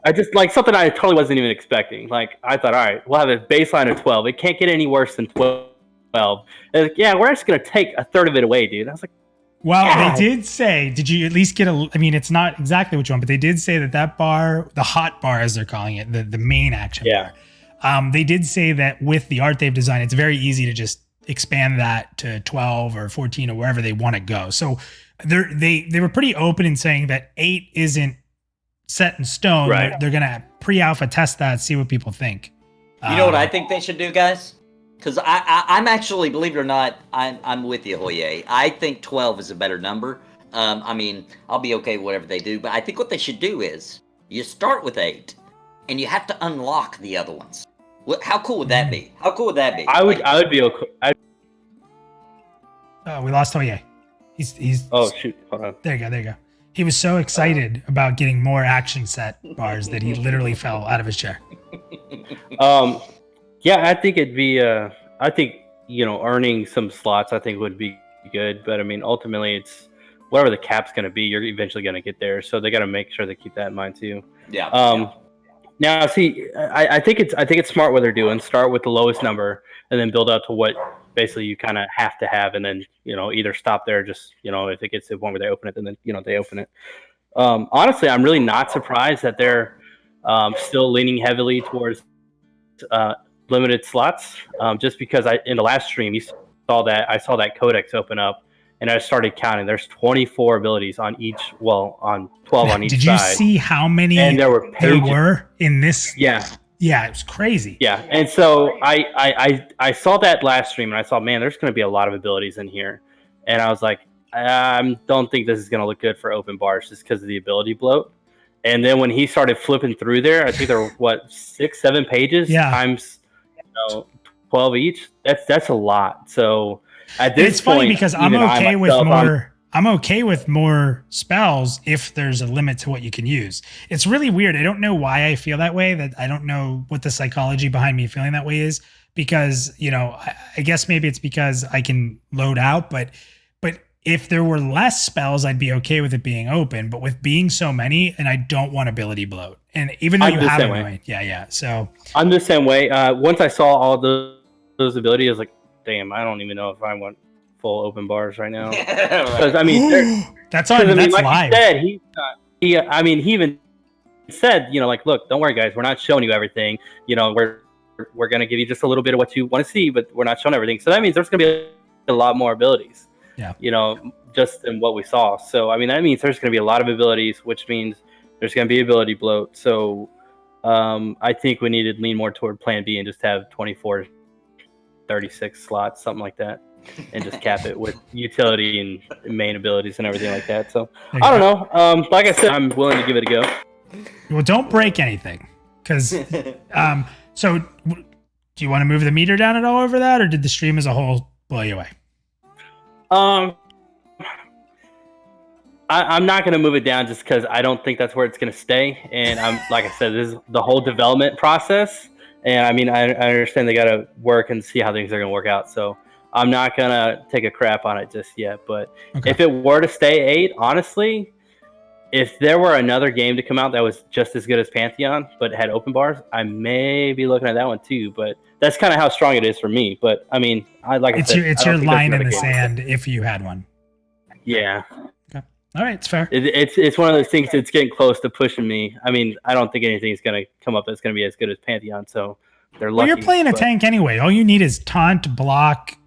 F: I just like something I totally wasn't even expecting. Like, I thought, all right, we'll have a baseline of 12. It can't get any worse than 12. And like, yeah, we're just gonna take a third of it away, dude. I was like,
A: well, they did say, did you at least get I mean, it's not exactly what you want, but they did say that bar, the hot bar, as they're calling it, the main action bar, they did say that with the art they've designed, it's very easy to just expand that to 12 or 14 or wherever they want to go. So they were pretty open in saying that 8 isn't set in stone.
F: Right.
A: They're going to pre-alpha test that, see what people think.
B: You know what I think they should do, guys? Because I'm actually, believe it or not, I'm with you, HawaiiA. I think 12 is a better number. I mean, I'll be okay with whatever they do, but I think what they should do is you start with 8, and you have to unlock the other ones. How cool would that be? How cool would that be?
F: I would be okay.
A: Oh, we lost HawaiiA. He's.
F: Oh shoot! Hold on.
A: There you go. He was so excited about getting more action set bars that he literally fell out of his chair.
F: Yeah, I think it'd be. I think earning some slots, I think would be good. But I mean, ultimately, it's whatever the cap's going to be. You're eventually going to get there, so they got to make sure they keep that in mind too.
B: Yeah.
F: Now, see, I think it's smart what they're doing. Start with the lowest number, and then build up to what basically you kind of have to have, and then either stop there. Just if it gets to the point where they open it, then they open it. Honestly, I'm really not surprised that they're still leaning heavily towards limited slots. Just because in the last stream I saw that codex open up, and I started counting. There's 24 abilities on each. Well, on 12 on each side.
A: Did you see how many
F: and there were
A: in this?
F: Yeah.
A: Yeah, it was crazy.
F: Yeah, and so I saw that last stream, and I saw, man, there's going to be a lot of abilities in here, and I was like, I don't think this is going to look good for open bars just because of the ability bloat. And then when he started flipping through there, I think there were 6-7 pages times 12 each. That's a lot. So at this
A: it's
F: point,
A: funny because I'm okay with more spells if there's a limit to what you can use. It's really weird. I don't know why I feel that way. That I don't know what the psychology behind me feeling that way is, because I guess maybe it's because I can load out, but if there were less spells, I'd be okay with it being open. But with being so many, and I don't want ability bloat. And even though you have it, yeah. So I'm
F: the same way. Once I saw all those abilities, I was like, damn, I don't even know if I want full open bars right now. Because I mean,
A: that's like live.
F: He said, he even said, like, look, don't worry, guys, we're not showing you everything. We're gonna give you just a little bit of what you want to see, but we're not showing everything. So that means there's gonna be a lot more abilities.
A: Yeah.
F: Just in what we saw. So I mean, that means there's gonna be a lot of abilities, which means there's gonna be ability bloat. So I think we need to lean more toward plan B and just have 24, 36 slots, something like that. And just cap it with utility and main abilities and everything like that. So I don't know. Like I said, I'm willing to give it a go.
A: Well, don't break anything, because so do you want to move the meter down at all over that, or did the stream as a whole blow you away?
F: I'm not going to move it down just because I don't think that's where it's going to stay. And I'm like I said, this is the whole development process. And I mean, I understand they got to work and see how things are going to work out. So I'm not going to take a crap on it just yet. But if it were to stay 8, honestly, if there were another game to come out that was just as good as Pantheon, but had open bars, I may be looking at that one too. But that's kind of how strong it is for me. But I mean,
A: it's your line in the sand if you had one.
F: Yeah.
A: Okay. All right, it's fair.
F: It's one of those things that's getting close to pushing me. I mean, I don't think anything's going to come up that's going to be as good as Pantheon. So they're lucky.
A: Well, you're playing a tank anyway. All you need is taunt, block,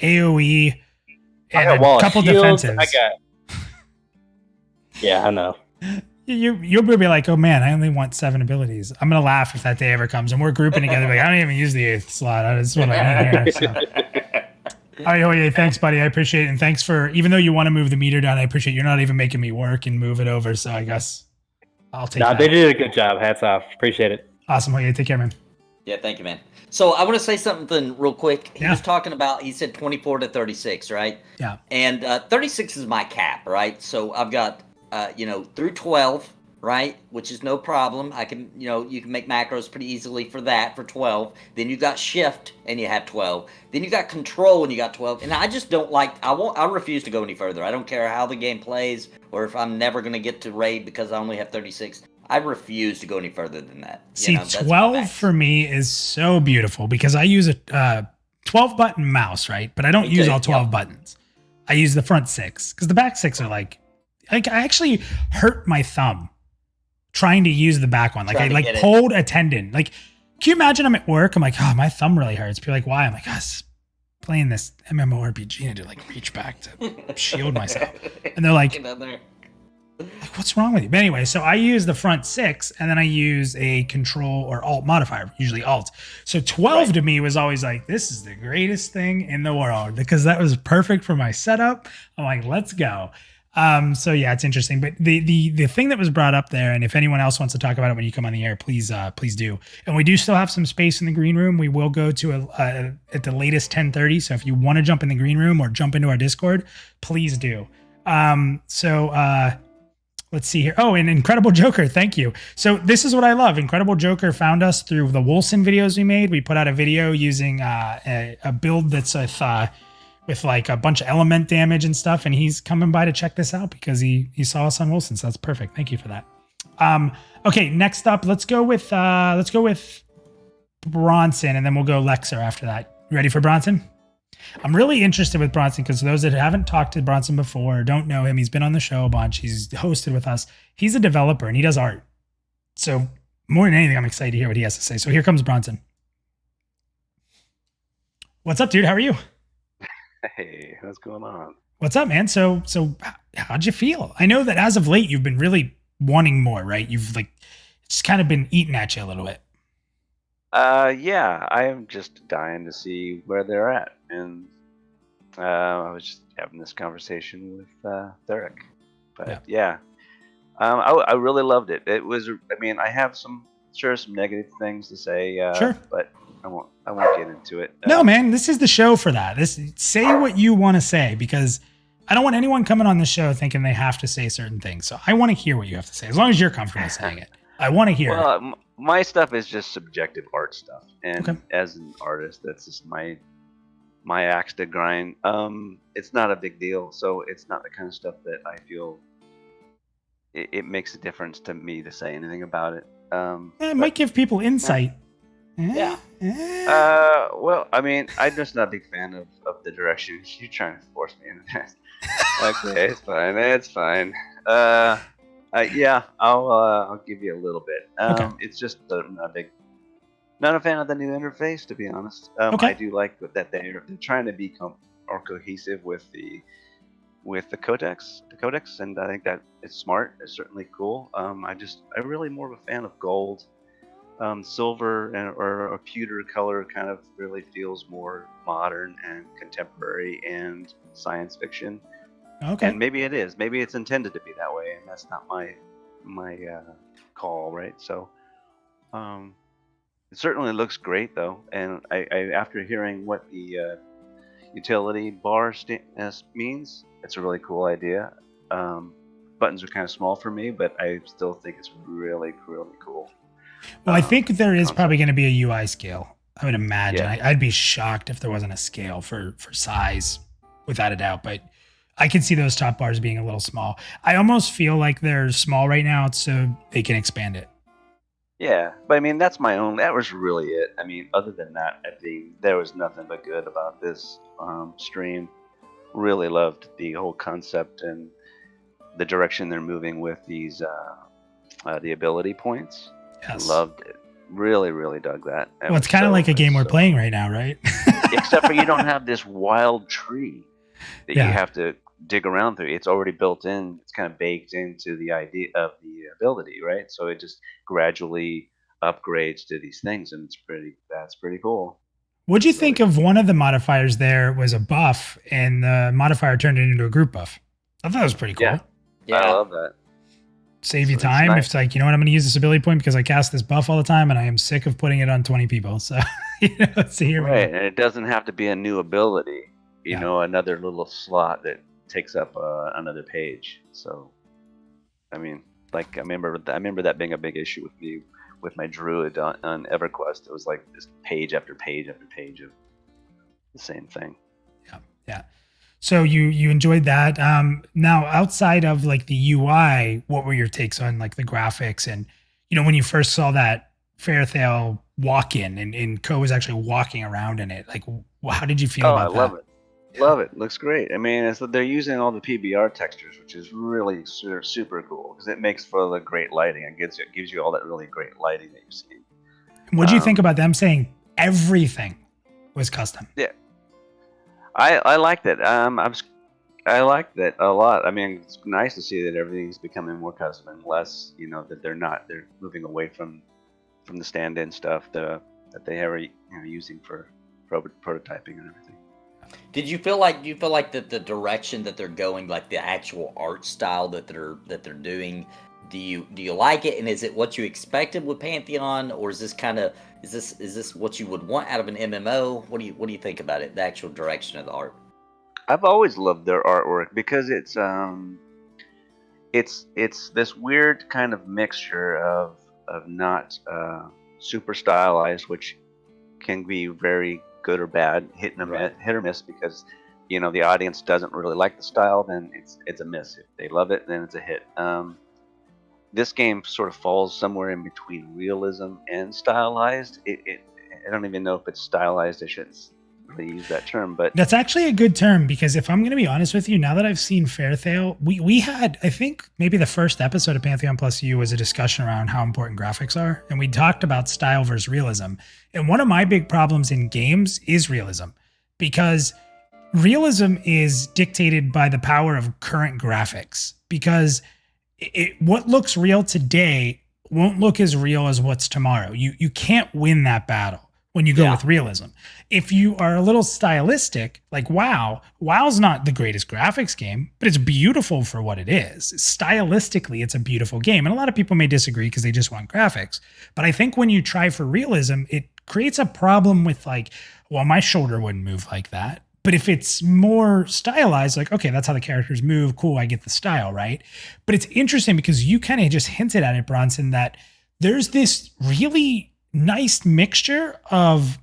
A: AoE, and a couple defensives.
F: Yeah, I know.
A: You'll be like, oh man, I only want 7 abilities. I'm gonna laugh if that day ever comes and we're grouping together. Like, I don't even use the 8th slot. That's what I need here. So. All right, yeah, thanks, buddy. I appreciate it, and thanks for, even though you want to move the meter down, I appreciate you're not even making me work and move it over. So I guess I'll take. That.
F: They did a good job. Hats off. Appreciate it.
A: Awesome. Okay, take care, man.
B: Yeah, thank you, man. So I want to say something real quick. He was talking about, he said 24 to 36, right?
A: Yeah.
B: And 36 is my cap, right? So I've got, through 12, right? Which is no problem. I can, you can make macros pretty easily for that, for 12. Then you got shift and you have 12. Then you got control and you got 12. And I just don't like, I refuse to go any further. I don't care how the game plays or if I'm never going to get to raid because I only have 36. I refuse to go any further than that.
A: See, 12 for me is so beautiful because I use a 12 button mouse, right? But I don't use all 12 buttons. I use the front 6 because the back 6 are like I actually hurt my thumb trying to use the back one. Like I pulled a tendon. Like, can you imagine I'm at work? I'm like, oh, my thumb really hurts. People are like, why? I'm like, playing this MMORPG. I had to like reach back to shield myself. And they're like, what's wrong with you? But anyway, so I use the front 6 and then I use a control or alt modifier, usually alt. So 12 to me was always like, this is the greatest thing in the world because that was perfect for my setup. I'm like, let's go. So yeah, it's interesting. But the thing that was brought up there, and if anyone else wants to talk about it when you come on the air, please do. And we do still have some space in the green room. We will go to at the latest 10:30. So if you want to jump in the green room or jump into our Discord, please do. Let's see here. Oh, and Incredible Joker, thank you. So this is what I love. Incredible Joker found us through the Wolson videos we made. We put out a video using a build that's with like a bunch of element damage and stuff, and he's coming by to check this out because he saw us on Wolson. So that's perfect. Thank you for that. Okay, next up, let's go with Bronson, and then we'll go Lexer after that. You ready for Bronson? I'm really interested with Bronson because those that haven't talked to Bronson before, don't know him, he's been on the show a bunch. He's hosted with us. He's a developer and he does art. So more than anything, I'm excited to hear what he has to say. So here comes Bronson. What's up, dude? How are you?
G: Hey, what's going on?
A: What's up, man? So how'd you feel? I know that as of late, you've been really wanting more, right? You've it's kind of been eating at you a little bit.
G: Yeah, I am just dying to see where they're at, and I was just having this conversation with Tharok, but yeah, I really loved it. It was, I mean, I have some negative things to say,
A: sure,
G: but I won't get into it.
A: No, man, this is the show for that. Say what you want to say, because I don't want anyone coming on the show thinking they have to say certain things. So I want to hear what you have to say, as long as you're comfortable saying it. I want to hear it.
G: My stuff is just subjective art stuff, and
A: okay,
G: as an artist, that's just my axe to grind. It's not a big deal, so it's not the kind of stuff that I feel it makes a difference to me to say anything about it.
A: It might give people insight.
G: Yeah. Well, I mean, I'm just not a big fan of the direction you're trying to force me into this. Okay, it's fine. It's fine. Yeah, I'll give you a little bit.
A: Okay.
G: It's just not a fan of the new interface, to be honest.
A: Okay.
G: I do like that they're trying to become more cohesive with the codex, and I think that it's smart. It's certainly cool. I'm really more of a fan of gold. Silver or a pewter color kind of really feels more modern and contemporary and science fiction.
A: Okay.
G: And maybe it is. Maybe it's intended to be that way, and that's not my call, right? So, it certainly looks great, though. And I after hearing what the utility bar means, it's a really cool idea. Buttons are kind of small for me, but I still think it's really, really cool.
A: Well, I think there is probably going to be a UI scale. I would imagine.
G: Yeah.
A: I'd be shocked if there wasn't a scale for size, without a doubt. But I can see those top bars being a little small. I almost feel like they're small right now, so they can expand it.
G: Yeah, but I mean, that was really it. I mean, other than that, I think there was nothing but good about this stream. Really loved the whole concept and the direction they're moving with these the ability points.
A: Yes.
G: Loved it. Really, really dug that.
A: Well, it's kind of like a game we're playing right now, right?
G: Except for you don't have this wild tree that you have to dig around through. It's already built in. It's kind of baked into the idea of the ability, right? So it just gradually upgrades to these things, and that's pretty cool.
A: What'd you think of one of the modifiers there was a buff, and the modifier turned it into a group buff? I thought that was pretty cool.
G: Yeah. I love that.
A: Save you time. Nice. It's like, you know what, I'm going to use this ability point because I cast this buff all the time, and I am sick of putting it on 20 people. So, so here we go.
G: And it doesn't have to be a new ability. You know, another little slot that takes up another page. So, I mean, like I remember that being a big issue with me with my druid on EverQuest. It was like this page after page after page of the same thing.
A: Yeah. So you enjoyed that. Now, outside of like the UI, what were your takes on like the graphics? And, you know, when you first saw that Faerthale walk in and Ko was actually walking around in it, like, how did you feel about that?
G: I love it. Love it. Looks great. I mean, they're using all the PBR textures, which is really super cool because it makes for the great lighting. It gives you all that really great lighting that you've seen.
A: What do you think about them saying everything was custom?
G: Yeah. I like that. I like that a lot. I mean, it's nice to see that everything's becoming more custom and less, you know, that they're moving away from the stand-in stuff that they are using for prototyping and everything.
B: Did you feel like that the direction that they're going, like the actual art style that they're doing, do you like it, and is it what you expected with Pantheon, or is this what you would want out of an MMO? What do you think about it, the actual direction of the art?
G: I've always loved their artwork because it's this weird kind of mixture of not super stylized, which can be very good or bad, hit or miss, because the audience doesn't really like the style, then it's a miss. If they love it, then it's a hit. This game sort of falls somewhere in between realism and stylized. I don't even know if it's stylized. I shouldn't really use that term, but
A: that's actually a good term, because if I'm going to be honest with you, now that I've seen Faerthale, we had, I think maybe the first episode of Pantheon PlusYou was a discussion around how important graphics are, and we talked about style versus realism. And one of my big problems in games is realism, because realism is dictated by the power of current graphics, because what looks real today won't look as real as what's tomorrow. You can't win that battle when you go with realism. If you are a little stylistic, like WoW's not the greatest graphics game, but it's beautiful for what it is. Stylistically, it's a beautiful game. And a lot of people may disagree because they just want graphics. But I think when you try for realism, it creates a problem with like, well, my shoulder wouldn't move like that. But if it's more stylized, like, okay, that's how the characters move. Cool, I get the style, right? But it's interesting because you kind of just hinted at it, Bronson, that there's this really nice mixture of,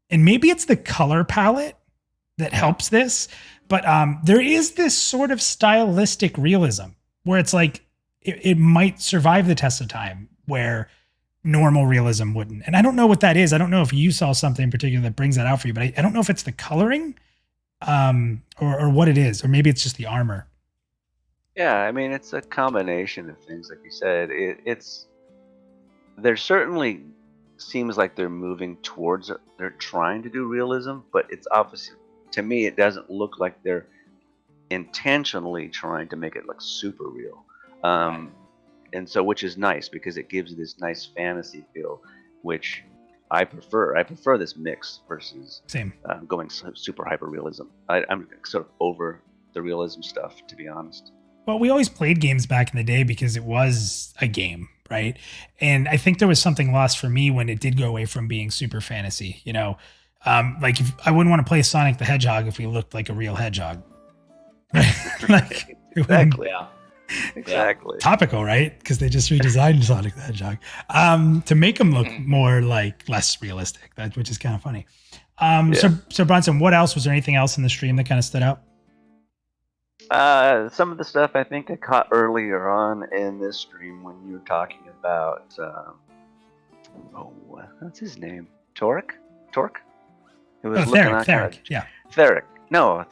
A: and maybe it's the color palette that helps this, but there is this sort of stylistic realism where it's like, it might survive the test of time, where normal realism wouldn't. And I don't know what that is. I don't know if you saw something in particular that brings that out for you, but I don't know if it's the coloring or what it is, or maybe it's just the armor.
G: Yeah, I mean, it's a combination of things, like you said. There certainly seems like they're moving towards it. They're trying to do realism, but it's obviously, to me, it doesn't look like they're intentionally trying to make it look super real. And so, which is nice, because it gives this nice fantasy feel, which I prefer. I prefer this mix versus going super hyper realism. I'm sort of over the realism stuff, to be honest.
A: Well, we always played games back in the day because it was a game, right? And I think there was something lost for me when it did go away from being super fantasy. Like I wouldn't want to play Sonic the Hedgehog if he looked like a real hedgehog. Like,
G: exactly. Yeah. Exactly.
A: Topical, right? Because they just redesigned Sonic the Hedgehog to make him look more like less realistic, which is kind of funny. So Bronson, what else? Was there anything else in the stream that kind of stood out?
G: Some of the stuff I think I caught earlier on in this stream when you were talking about what's his name? Torque? It was
A: Tharok. Yeah.
G: Tharok. No,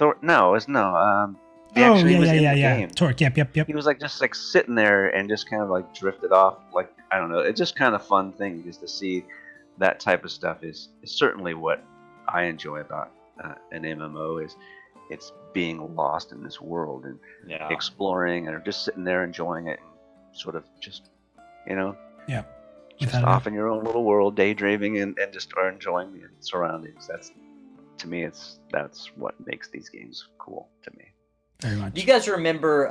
G: game.
A: Torque. Yep.
G: He was just sitting there and just kind of drifted off. I don't know. It's just kind of fun thing just to see that type of stuff is certainly what I enjoy about an MMO is it's being lost in this world and exploring and just sitting there enjoying it and sort of just, just off in your own little world, daydreaming and just are enjoying the surroundings. That's, to me, that's what makes these games cool to me.
A: Very much.
B: Do you guys remember,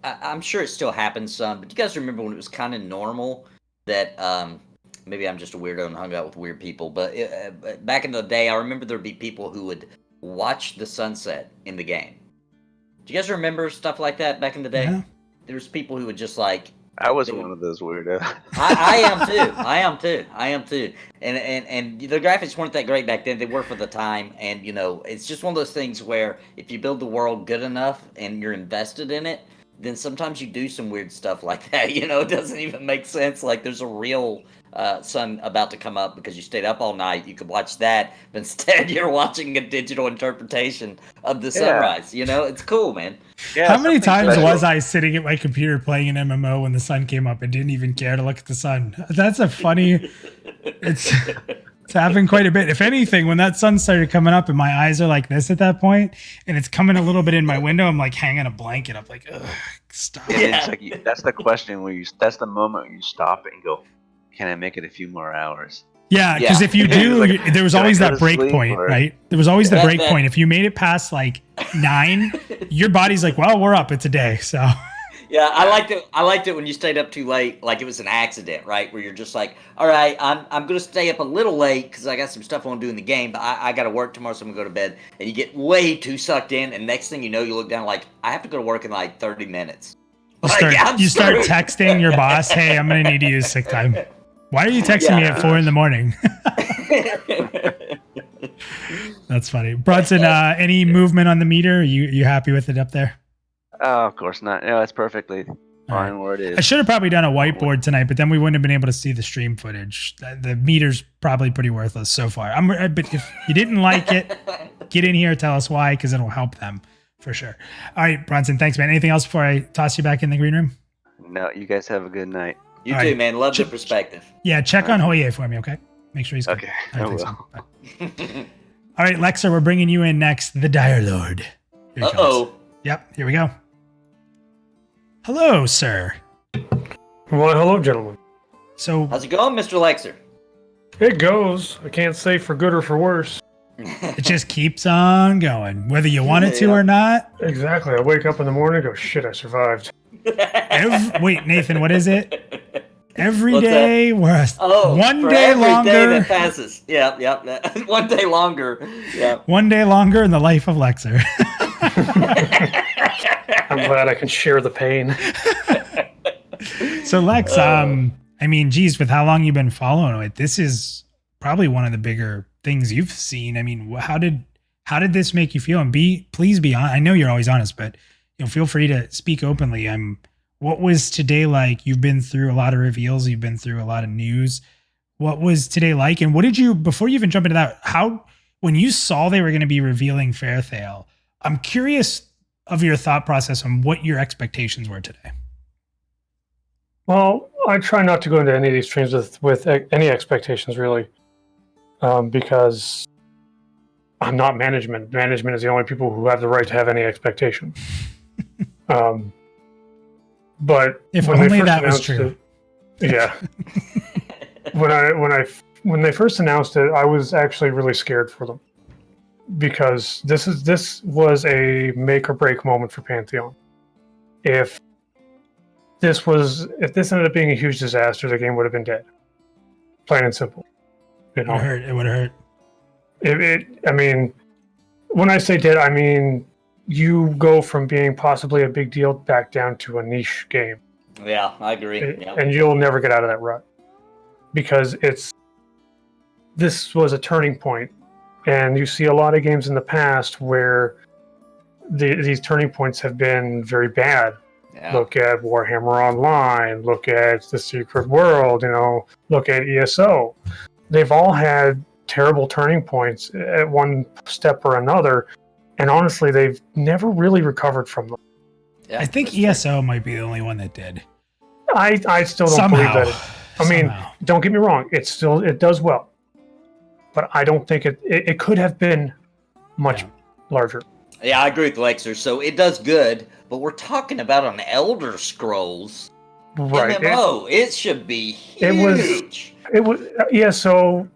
B: I'm sure it still happens some, but do you guys remember when it was kind of normal that, maybe I'm just a weirdo and hung out with weird people, but back in the day, I remember there'd be people who would watch the sunset in the game. Do you guys remember stuff like that back in the day? Yeah. There was people who would just
G: I was one of those weirdos.
B: I am too. And the graphics weren't that great back then. They were for the time. And, it's just one of those things where if you build the world good enough and you're invested in it, then sometimes you do some weird stuff like that. It doesn't even make sense. Like there's a real sun about to come up because you stayed up all night. You could watch that, but instead you're watching a digital interpretation of the sunrise. It's cool, man.
A: Yeah, how many times was I sitting at my computer playing an MMO when the sun came up and didn't even care to look at the sun? That's a funny. It's happened quite a bit. If anything, when that sun started coming up and my eyes are like this at that point, and it's coming a little bit in my window, I'm hanging a blanket. I'm like, ugh, stop.
G: Yeah. It's that's the question where that's the moment where you stop it and go, can I make it a few more hours?
A: Yeah, because if you do,
G: Like,
A: there was
G: "Can I
A: always
G: go
A: that
G: to
A: break
G: sleep?"
A: point,
G: Or-
A: right? There was always the
B: That-
A: break
B: that-
A: point. If you made it past like 9, your body's like, well, we're up. It's a day. So
B: Yeah, I liked it. I liked it when you stayed up too late, like it was an accident, right? Where you're just like, all right, I'm gonna stay up a little late because I got some stuff I want to do in the game, but I got to work tomorrow, so I'm gonna go to bed. And you get way too sucked in, and next thing you know, you look down like, I have to go to work in like 30 minutes.
A: you start
B: I'm
A: texting your boss, hey, I'm going to need to use sick time. Why are you texting me at 4 a.m? That's funny. Bronson, any movement on the meter? You happy with it up there?
G: Oh, of course not. No, it's perfectly fine
A: right.
G: where it is.
A: I should have probably done a whiteboard tonight, but then we wouldn't have been able to see the stream footage. The meter's probably pretty worthless so far. But if you didn't like it, get in here, tell us why, because it'll help them for sure. All right, Bronson, thanks, man. Anything else before I toss you back in the green room?
G: No, you guys have a good night.
B: You
A: All
B: too,
A: right.
B: man. Love the perspective.
A: Yeah, check on HawaiiA for me, okay? Make sure he's good.
G: Okay,
A: All
G: I
A: right, thanks,
G: will.
A: man. Bye. All right, Lexer, we're bringing you in next, the Dire Lord. Here he comes. Yep, here we go. Hello, sir.
H: Well, hello, gentlemen.
A: So,
B: How's it going, Mr. Lexer?
H: It goes. I can't say for good or for worse.
A: it just keeps on going, whether you want it to
B: Yeah.
A: or not.
H: Exactly. I wake up in the morning and go, shit, I survived.
A: Wait, Nathan, what is it? Every
B: What's
A: day, we're one
B: for
A: day
B: every
A: longer.
B: day that passes. Yep. One day longer. Yep.
A: One day longer in the life of Lexer.
H: I'm glad I can share the pain.
A: So Lex, I mean, geez, with how long you've been following it, this is probably one of the bigger things you've seen. I mean, how did this make you feel? And please be honest. I know you're always honest, but feel free to speak openly. What was today like? You've been through a lot of reveals. You've been through a lot of news. What was today like? And what did you, before you even jump into that, when you saw they were going to be revealing Faerthale, I'm curious of your thought process on what your expectations were today.
H: Well, I try not to go into any of these streams with any expectations, really, because I'm not management. Management is the only people who have the right to have any expectation. But
A: If
H: when they
A: only
H: first
A: that was
H: announced
A: true.
H: it, yeah. When they first announced it, I was actually really scared for them because this was a make or break moment for Pantheon. If this ended up being a huge disaster, the game would have been dead. Plain and simple.
A: It would have hurt.
H: I mean, when I say dead, I mean you go from being possibly a big deal back down to a niche game.
B: Yeah, I agree. Yep.
H: And you'll never get out of that rut because this was a turning point, and you see a lot of games in the past where these turning points have been very bad.
B: Yeah.
H: Look at Warhammer Online, look at The Secret World, look at ESO. They've all had terrible turning points at one step or another, and honestly, they've never really recovered from them.
B: Yeah,
A: I think ESO might be the only one that did.
H: I still don't
A: Somehow.
H: believe that.
A: Somehow.
H: Don't get me wrong, it does well, but I don't think it could have been much larger.
B: Yeah, I agree with Lexer. So it does good, but we're talking about an Elder Scrolls
H: Right.
B: MMO. It should be huge.
H: It was ESO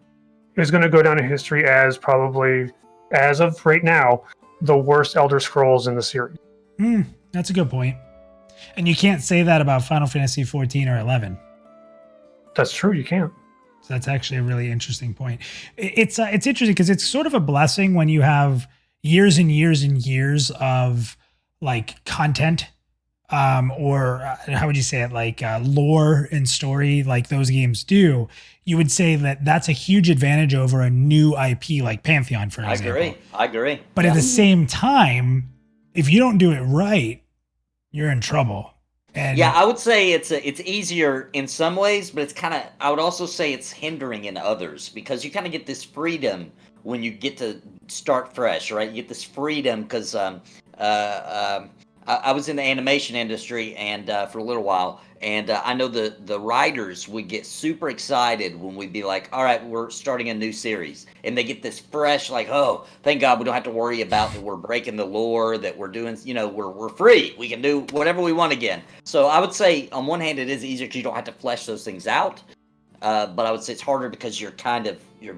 H: is going to go down in history as probably, as of right now, the worst Elder Scrolls in the series.
A: That's a good point. And you can't say that about Final Fantasy 14 or 11.
H: That's true. You can't.
A: So that's actually a really interesting point. It's interesting because it's sort of a blessing when you have years and years and years of like content, or how would you say it, like lore and story, like those games do. You would say that that's a huge advantage over a new IP like Pantheon, for example.
B: I agree.
A: But at the same time, if you don't do it right, you're in trouble. And
B: yeah, I would say it's easier in some ways, but it's kind of, I would also say it's hindering in others because you kind of get this freedom when you get to start fresh, right? You get this freedom because I was in the animation industry and for a little while, and I know the writers would get super excited when we'd be like, all right, we're starting a new series. And they get this fresh, like, oh, thank God we don't have to worry about that we're breaking the lore, that we're doing, we're free. We can do whatever we want again. So I would say on one hand, it is easier because you don't have to flesh those things out. but I would say it's harder because you're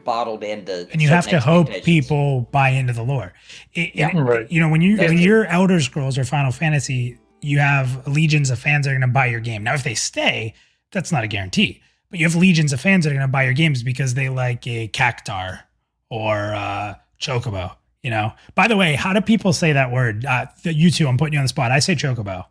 B: bottled into.
A: And you have
B: certain
A: to hope
B: expectations.
A: people buy into the lore.
H: Right.
A: You know, when you're Elder Scrolls or Final Fantasy, you have legions of fans that are going to buy your game. Now, if they stay, that's not a guarantee. But you have legions of fans that are going to buy your games because they like a cactar or chocobo. You know. By the way, how do people say that word? You two, I'm putting you on the spot. I say chocobo.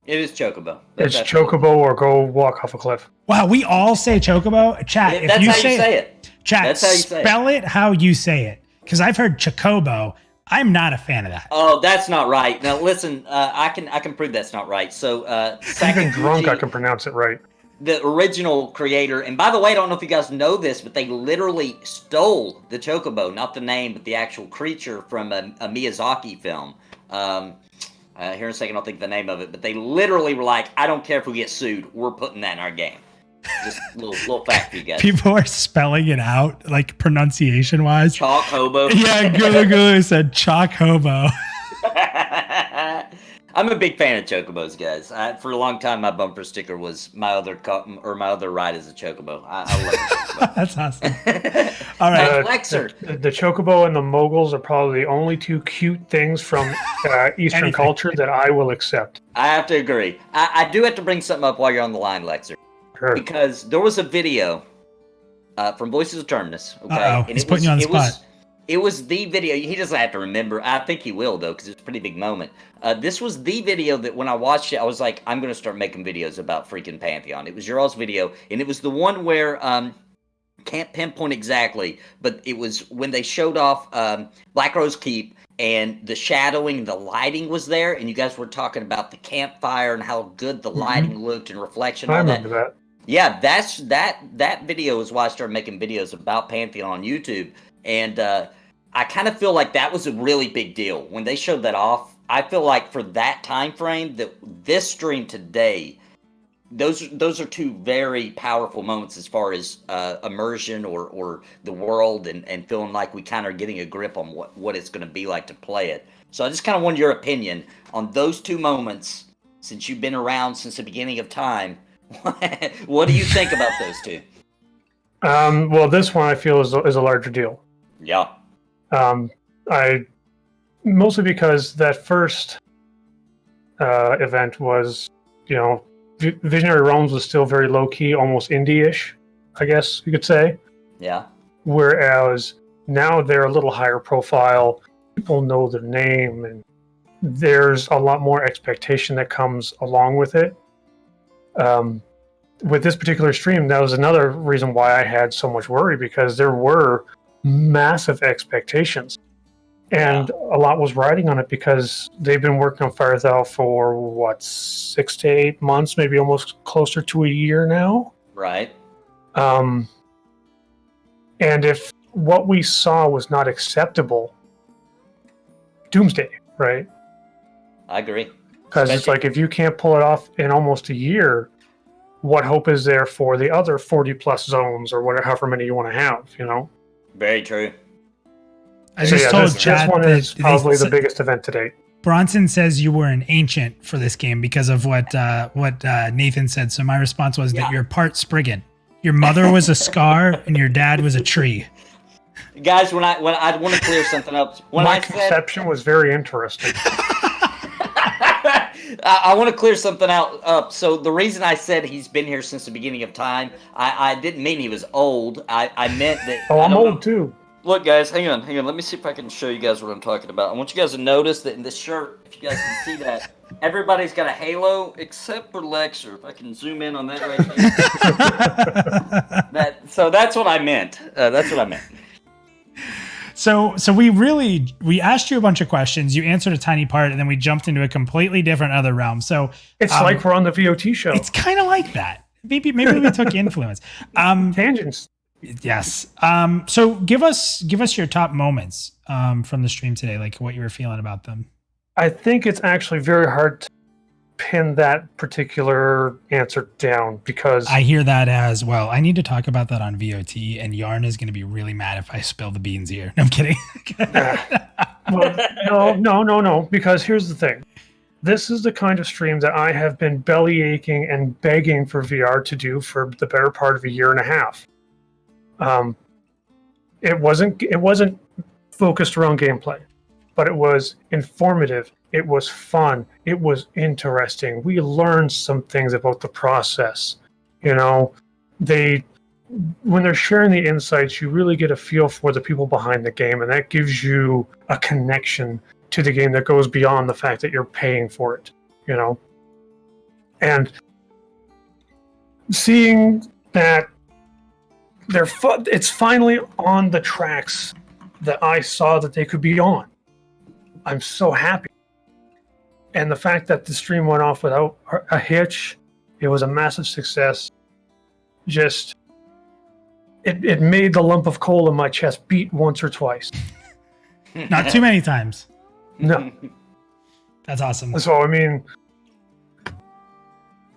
B: It is chocobo.
H: It's chocobo or go walk off a cliff.
A: Wow, we all say chocobo. Chat,
B: That's
A: if you
B: how
A: say
B: you say it.
A: Chat,
B: That's how you say
A: spell it how you say it. Because I've heard chocobo. I'm not a fan of that.
B: Oh, that's not right. Now listen, I can prove that's not right. So
H: Even drunk, I can pronounce it right.
B: The original creator, and by the way, I don't know if you guys know this, but they literally stole the chocobo, not the name, but the actual creature from a Miyazaki film. Here in a second, I'll think of the name of it, but they literally were like, I don't care if we get sued, we're putting that in our game. Just a little fact for you guys.
A: People are spelling it out, like pronunciation wise.
B: Chalk hobo.
A: Yeah, Gulu said chalk hobo.
B: I'm a big fan of chocobos, guys. For a long time, my bumper sticker was my other ride is a chocobo. I love it.
A: That's awesome. All right,
B: Lexer.
H: The chocobo and the moguls are probably the only two cute things from Eastern culture that I will accept.
B: I have to agree. I do have to bring something up while you're on the line, Lexer.
H: Sure.
B: Because there was a video from Voices of Terminus. Okay,
A: Uh-oh, he's putting you on the spot.
B: It was the video. He doesn't have to remember. I think he will, though, because it's a pretty big moment. This was the video that when I watched it, I was like, I'm going to start making videos about freaking Pantheon. It was your all's video, and it was the one where, can't pinpoint exactly, but it was when they showed off Black Rose Keep, and the shadowing, the lighting was there, and you guys were talking about the campfire and how good the lighting looked and reflection.
H: I
B: all
H: remember that.
B: Yeah, that video is why I started making videos about Pantheon on YouTube. And I kind of feel like that was a really big deal. When they showed that off, I feel like for that time frame, that this stream today, those are two very powerful moments as far as immersion or the world and feeling like we kind of are getting a grip on what it's going to be like to play it. So I just kind of wanted your opinion on those two moments, since you've been around since the beginning of time. What do you think about those two?
H: Well, this one I feel is a larger deal.
B: Yeah.
H: I mostly because that first event was, Visionary Realms was still very low key, almost indie-ish, I guess you could say.
B: Yeah.
H: Whereas now they're a little higher profile. People know their name, and there's a lot more expectation that comes along with it. With this particular stream, that was another reason why I had so much worry, because there were massive expectations. And a lot was riding on it because they've been working on Faerthale for, 6 to 8 months, maybe almost closer to a year now.
B: Right.
H: And if what we saw was not acceptable, doomsday, right?
B: I agree.
H: Because it's like, if you can't pull it off in almost a year, what hope is there for the other 40 plus zones or whatever, however many you want to have,
B: Very true.
A: I just told Chad
H: this one is probably the biggest event to date.
A: Bronson says you were an ancient for this game because of what Nathan said. So my response was that you're part Spriggan. Your mother was a scar and your dad was a tree.
B: Guys, when I want to clear something up.
H: My conception was very interesting.
B: I want to clear something up. So the reason I said he's been here since the beginning of time, I didn't mean he was old. I meant that.
H: Oh, I'm old too.
B: Look, guys, hang on. Let me see if I can show you guys what I'm talking about. I want you guys to notice that in this shirt, if you guys can see that, everybody's got a halo except for Lexer. If I can zoom in on that right there. So that's what I meant.
A: So we asked you a bunch of questions. You answered a tiny part, and then we jumped into a completely different other realm. So
H: it's like we're on the VOT show.
A: It's kind of like that. Maybe we took influence.
H: Tangents.
A: Yes. So give us your top moments from the stream today, like what you were feeling about them.
H: I think it's actually very hard to pin that particular answer down because
A: I hear that as well. I need to talk about that on VOT, and Yarn is going to be really mad if I spill the beans here. No, I'm kidding.
H: Well, no. Because here's the thing: this is the kind of stream that I have been belly aching and begging for VR to do for the better part of a year and a half. It wasn't focused around gameplay, but it was informative. It was fun. It was interesting. We learned some things about the process. You know, when they're sharing the insights, you really get a feel for the people behind the game, and that gives you a connection to the game that goes beyond the fact that you're paying for it, you know? And seeing that it's finally on the tracks that I saw that they could be on. I'm so happy. And the fact that the stream went off without a hitch, it was a massive success. Just, it made the lump of coal in my chest beat once or twice.
A: Not too many times.
H: No.
A: That's awesome.
H: So, I mean,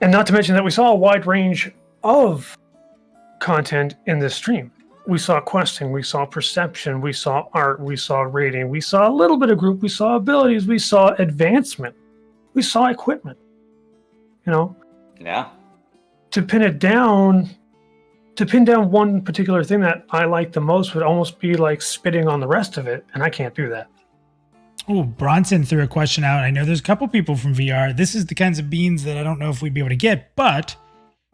H: and not to mention that we saw a wide range of content in this stream. We saw questing, we saw perception, we saw art, we saw rating, we saw a little bit of group, we saw abilities, we saw advancement, we saw equipment. You know?
B: Yeah.
H: To pin down one particular thing that I like the most would almost be like spitting on the rest of it, and I can't do that.
A: Oh, Bronson threw a question out. I know there's a couple people from VR. This is the kinds of beans that I don't know if we'd be able to get, but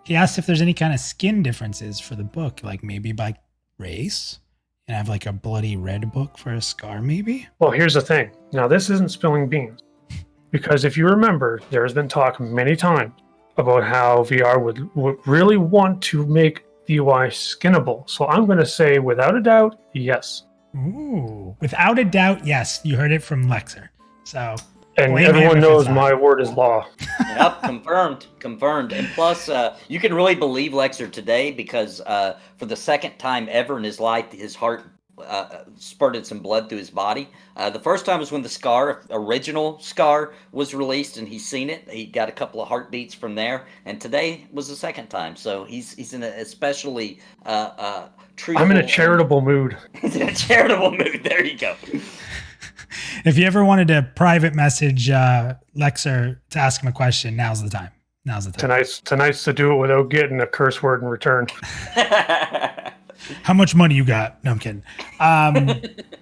A: he asked if there's any kind of skin differences for the book, like maybe by race, and have like a bloody red book for a scar, maybe?
H: Well, here's the thing. Now, this isn't spilling beans, because if you remember, there has been talk many times about how VR would really want to make the UI skinnable. So I'm going to say, without a doubt, yes.
A: Ooh, without a doubt, yes. You heard it from Lexer. So,
H: and everyone knows my word is law.
B: Yep, confirmed. And plus, you can really believe Lexer today because for the second time ever in his life, his heart spurted some blood through his body. The first time was when the original Scar was released, and he's seen it. He got a couple of heartbeats from there, and today was the second time. So he's in an especially truthful.
H: I'm in a charitable mood.
B: He's in a charitable mood. There you go.
A: If you ever wanted to private message Lexer to ask him a question, now's the time. Tonight's
H: to do it without getting a curse word in return.
A: How much money you got? No, I'm kidding.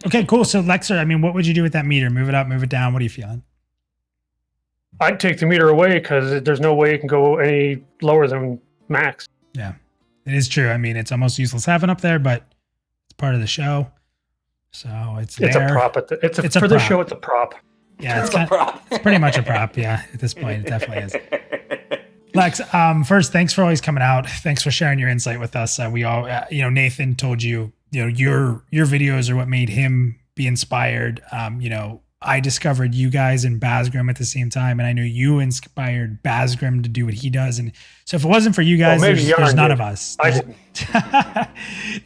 A: Okay, cool. So Lexer, I mean, what would you do with that meter? Move it up, move it down? What are you feeling?
H: I'd take the meter away because there's no way it can go any lower than max.
A: Yeah, it is true. I mean, it's almost useless having up there, but it's part of the show. So it's
H: a prop. It's for the show. It's a prop.
A: Yeah, it's pretty much a prop. Yeah, at this point, it definitely is. Lex, first, thanks for always coming out. Thanks for sharing your insight with us. We all, Nathan told you, your videos are what made him be inspired. I discovered you guys and Basgrim at the same time, and I know you inspired Basgrim to do what he does. And so if it wasn't for you guys, there's none of us.
H: I didn't.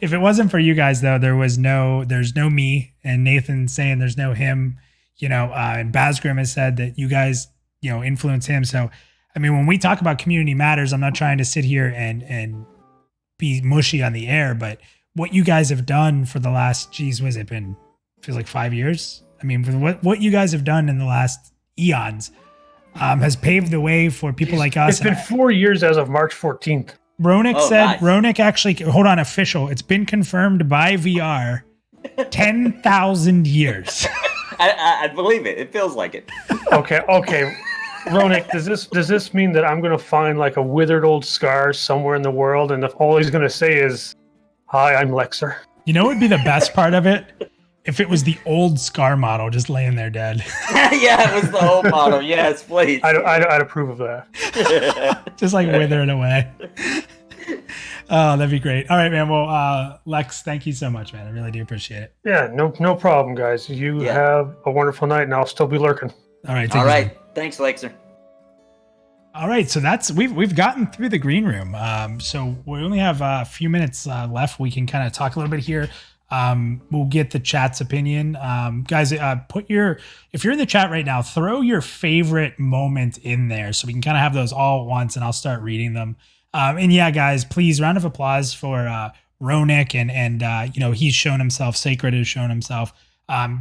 A: If it wasn't for you guys, though, there's no me, and Nathan saying there's no him, and Basgrim has said that you guys, influence him. So, I mean, when we talk about community matters, I'm not trying to sit here and be mushy on the air, but what you guys have done for the last, feels like 5 years. I mean, what you guys have done in the last eons has paved the way for people like us.
H: It's been 4 years as of March 14th.
A: Ronik said, nice. Ronik actually, hold on, official. It's been confirmed by VR 10,000 years.
B: I believe it. It feels like it.
H: Okay. Ronik, does this mean that I'm going to find like a withered old Scar somewhere in the world, and all he's going to say is, "Hi, I'm Lexer"?
A: You know what would be the best part of it? If it was the old Scar model just laying there dead.
B: Yeah, it was the old model. Yes, please.
H: I'd approve of that.
A: Just like withering away. Oh, that'd be great. All right, man. Well, Lex, thank you so much, man. I really do appreciate it.
H: Yeah, no problem, guys. You have a wonderful night, and I'll still be lurking.
A: All right.
B: Thanks, Lexer.
A: All right, so we've gotten through the green room. So we only have a few minutes left. We can kind of talk a little bit here. We'll get the chat's opinion. Guys, if you're in the chat right now, throw your favorite moment in there so we can kind of have those all at once, and I'll start reading them. And yeah, guys, please, round of applause for Ronik and he's shown himself. Sacred has shown himself.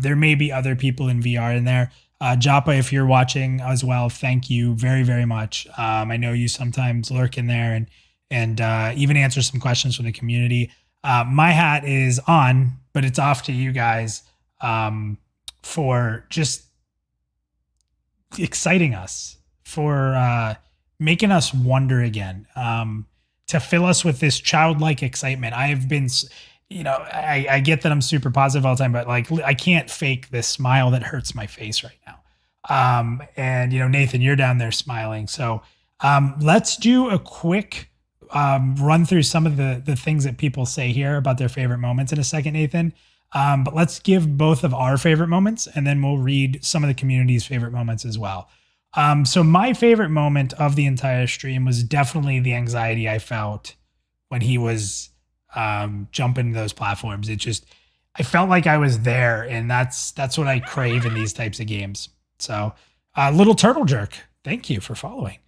A: There may be other people in VR in there. Joppa, if you're watching as well, thank you very, very much. I know you sometimes lurk in there and even answer some questions from the community. My hat is on, but it's off to you guys for just exciting us, for making us wonder again, to fill us with this childlike excitement. I have been, I get that I'm super positive all the time, but like I can't fake this smile that hurts my face right now. And Nathan, you're down there smiling. So let's do a quick run through some of the things that people say here about their favorite moments in a second, Nathan. But let's give both of our favorite moments, and then we'll read some of the community's favorite moments as well. So my favorite moment of the entire stream was definitely the anxiety I felt when he was jumping those platforms. I felt like I was there, and that's what I crave in these types of games. So Little Turtle Jerk, thank you for following.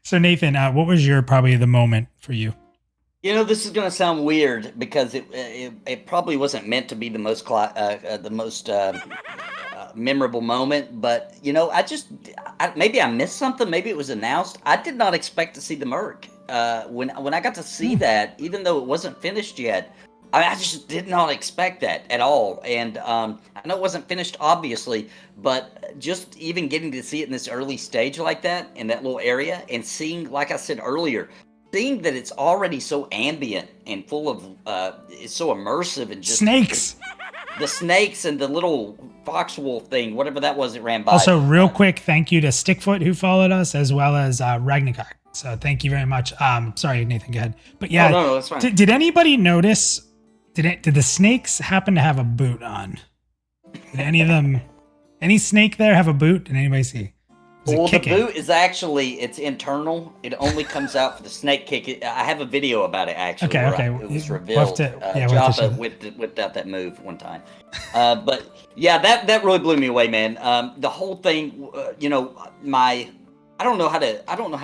A: So Nathan, what was probably the moment for you?
B: This is going to sound weird because it probably wasn't meant to be the most memorable moment, but maybe I missed something. Maybe it was announced. I did not expect to see the Merc. When I got to see that, even though it wasn't finished yet, I just did not expect that at all. And I know it wasn't finished, obviously, but just even getting to see it in this early stage like that, in that little area, and seeing, like I said earlier, seeing that it's already so ambient and full of, it's so immersive and just
A: snakes.
B: The snakes and the little fox wolf thing, whatever that was, it ran by.
A: Also, real quick, thank you to Stickfoot who followed us, as well as Ragnarok. So thank you very much. Sorry, Nathan, go ahead. But yeah,
B: no, that's fine.
A: Did anybody notice? Did the snakes happen to have a boot on? Did any snake there have a boot? Did anybody see?
B: Well, the boot is it's internal. It only comes out for the snake kick. I have a video about it, actually.
A: Okay.
B: It was revealed. Joppa whipped out that move one time. But yeah, that really blew me away, man. The whole thing, I don't know how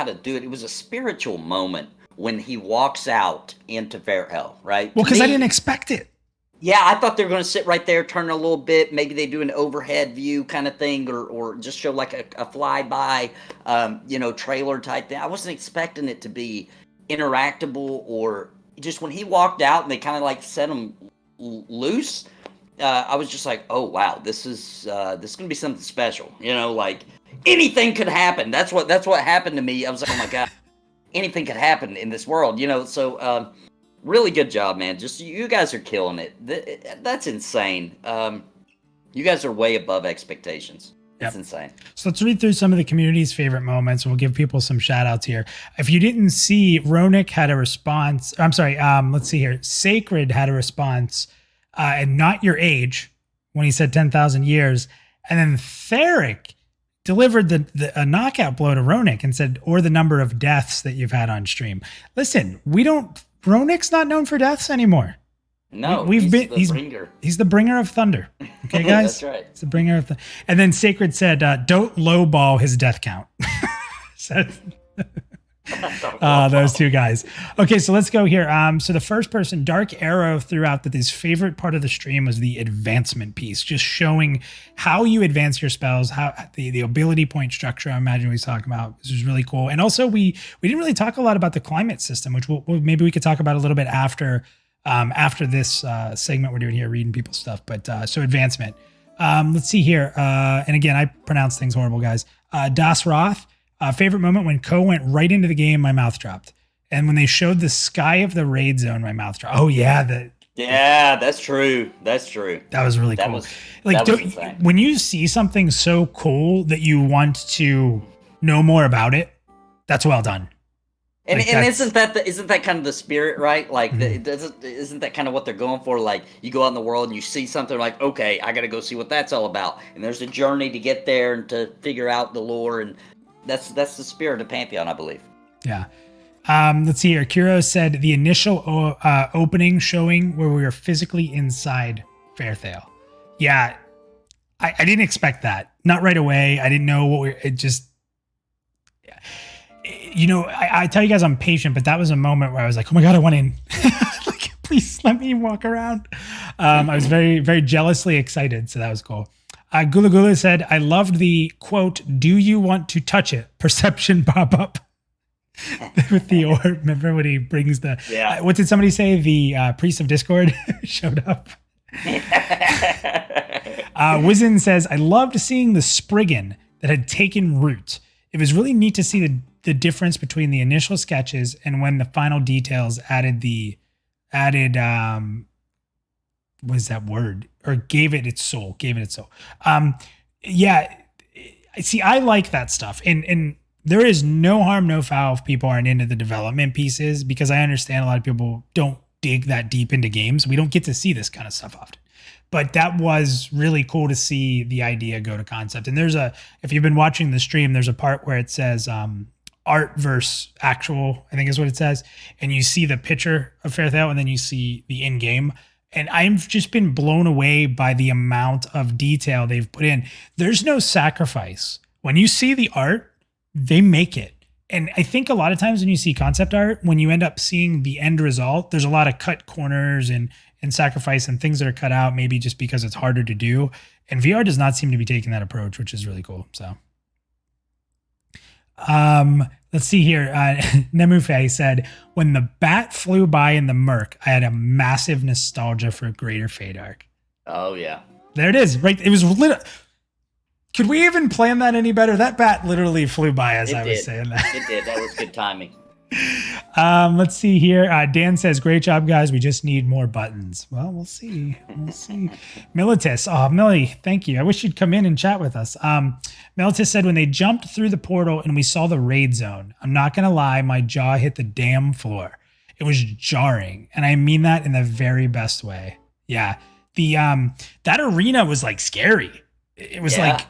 B: to do it. It was a spiritual moment when he walks out into Faerthale, right?
A: Well, because I didn't expect it.
B: Yeah, I thought they were going to sit right there, turn a little bit. Maybe they do an overhead view kind of thing, or just show like a flyby, trailer type thing. I wasn't expecting it to be interactable, or just when he walked out and they kind of like set him loose. I was just like, oh wow, this is going to be something special. Like anything could happen. That's what happened to me. I was like, oh my god, anything could happen in this world. So. Really good job, man. Just you guys are killing it. That's insane. You guys are way above expectations. It's insane. So
A: let's read through some of the community's favorite moments. We'll give people some shout outs here. If you didn't see, Ronick had a response. I'm sorry. Let's see here. Sacred had a response, and not your age, when he said 10,000 years. And then Tharok delivered a knockout blow to Ronick and said, or the number of deaths that you've had on stream. Listen, Ronick's not known for deaths anymore.
B: No,
A: he's the bringer of thunder. Okay, guys?
B: That's right.
A: He's the bringer of thunder. And then Sacred said, don't lowball his death count. Those two guys. Okay, so let's go here. So the first person, Dark Arrow, threw out that his favorite part of the stream was the advancement piece, just showing how you advance your spells, how the ability point structure. I imagine we was talking about. This was really cool. And also, we didn't really talk a lot about the climate system, which maybe we could talk about a little bit after this segment we're doing here, reading people's stuff. But so advancement. Let's see here. And again, I pronounce things horrible, guys. Das Roth. Favorite moment when Ko went right into the game, my mouth dropped. And when they showed the sky of the raid zone, my mouth dropped. Oh yeah,
B: that's true. That's true.
A: That was really cool. When you see something so cool that you want to know more about it, that's well done.
B: And isn't that kind of the spirit, right? Like, isn't that kind of what they're going for? Like, you go out in the world and you see something, like, okay, I got to go see what that's all about. And there's a journey to get there and to figure out the lore, and that's the spirit of Pantheon, I believe.
A: Yeah. Let's see here. Kuro said the initial opening showing where we were physically inside Faerthale. Yeah, I didn't expect that. Not right away. I didn't know I tell you guys I'm patient, but that was a moment where I was like, oh my God, I went in. Like, please let me walk around. I was very, very jealously excited. So that was cool. Gula Gula said, I loved the quote, do you want to touch it? Perception pop up with the orb. Remember when he brings the, what did somebody say? The priest of Discord showed up. Wizen says, I loved seeing the Spriggan that had taken root. It was really neat to see the difference between the initial sketches and when the final details added what is that word? Or gave it its soul. Yeah. See, I like that stuff. And there is no harm, no foul if people aren't into the development pieces, because I understand a lot of people don't dig that deep into games. We don't get to see this kind of stuff often. But that was really cool to see the idea go to concept. And if you've been watching the stream, there's a part where it says art versus actual, I think is what it says. And you see the picture of Faerthale and then you see the in-game. And I've just been blown away by the amount of detail they've put in. There's no sacrifice. When you see the art, they make it. And I think a lot of times when you see concept art, when you end up seeing the end result, there's a lot of cut corners and sacrifice and things that are cut out, maybe just because it's harder to do. And VR does not seem to be taking that approach, which is really cool. So, let's see here. Nemufe said, when the bat flew by in the Merc, I had a massive nostalgia for Greater Fadark.
B: Oh, yeah.
A: There it is. Right. It was Could we even plan that any better? That bat literally flew by as I was saying that.
B: It did. That was good timing.
A: Let's see here. Dan says, great job, guys. We just need more buttons. Well, we'll see. Militus. Oh, Millie, thank you. I wish you'd come in and chat with us. Militus said, when they jumped through the portal and we saw the raid zone, I'm not going to lie, my jaw hit the damn floor. It was jarring. And I mean that in the very best way. Yeah. That arena was like scary. It was like,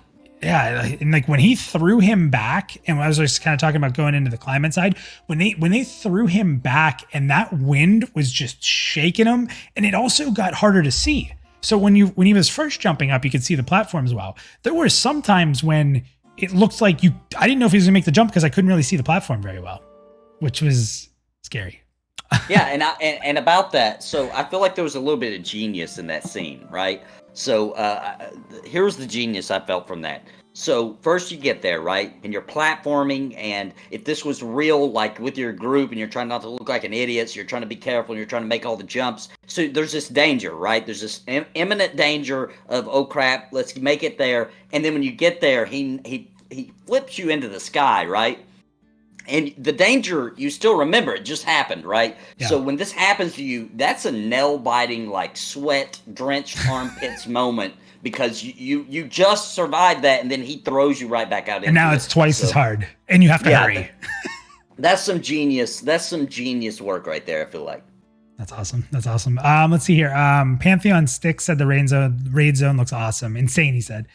A: yeah, and like when he threw him back, and I was just kind of talking about going into the climate side, when they threw him back and that wind was just shaking him, and it also got harder to see. So when he was first jumping up, you could see the platforms well. There were some times when it looked like I didn't know if he was gonna make the jump because I couldn't really see the platform very well, which was scary.
B: Yeah, and about that, so I feel like there was a little bit of genius in that scene, right? So here's the genius I felt from that. So first you get there, right? And you're platforming, and if this was real, like with your group, and you're trying not to look like an idiot, so you're trying to be careful, and you're trying to make all the jumps. So there's this danger, right? There's this imminent danger of, oh crap, let's make it there. And then when you get there, he flips you into the sky, right? And the danger, you still remember, it just happened, right? Yeah. So when this happens to you, that's a nail-biting, like sweat-drenched armpits moment, because you just survived that, and then he throws you right back out.
A: And now it's twice as hard, and you have to hurry.
B: That's some genius. That's some genius work right there, I feel like.
A: That's awesome. Let's see here. Pantheon Stick said the raid zone looks awesome. Insane, he said.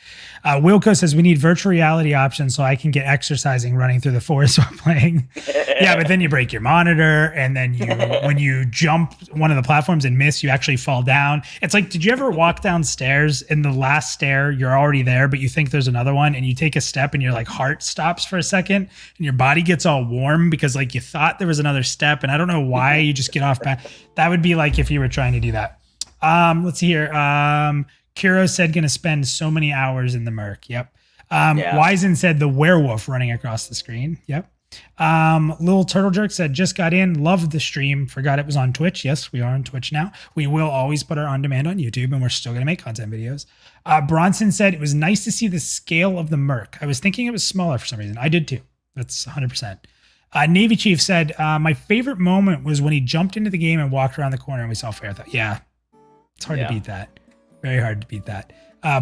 A: Wilco says we need virtual reality options so I can get exercising running through the forest while playing. Yeah, but then you break your monitor, and then when you jump one of the platforms and miss, you actually fall down. It's like, did you ever walk downstairs and the last stair, you're already there, but you think there's another one, and you take a step and your like heart stops for a second and your body gets all warm because like you thought there was another step, and I don't know why you just get off back. That would be like if you were trying to do that. Let's see here. Kuro said going to spend so many hours in the Merc. Yep. Wizen said the werewolf running across the screen. Yep. Little Turtle Jerk said just got in, loved the stream, forgot it was on Twitch. Yes, we are on Twitch now. We will always put our on demand on YouTube, and we're still going to make content videos. Bronson said it was nice to see the scale of the Merc. I was thinking it was smaller for some reason. I did too. That's 100%. Navy Chief said, my favorite moment was when he jumped into the game and walked around the corner and we saw Faerthale. Yeah, it's hard to beat that. Very hard to beat that.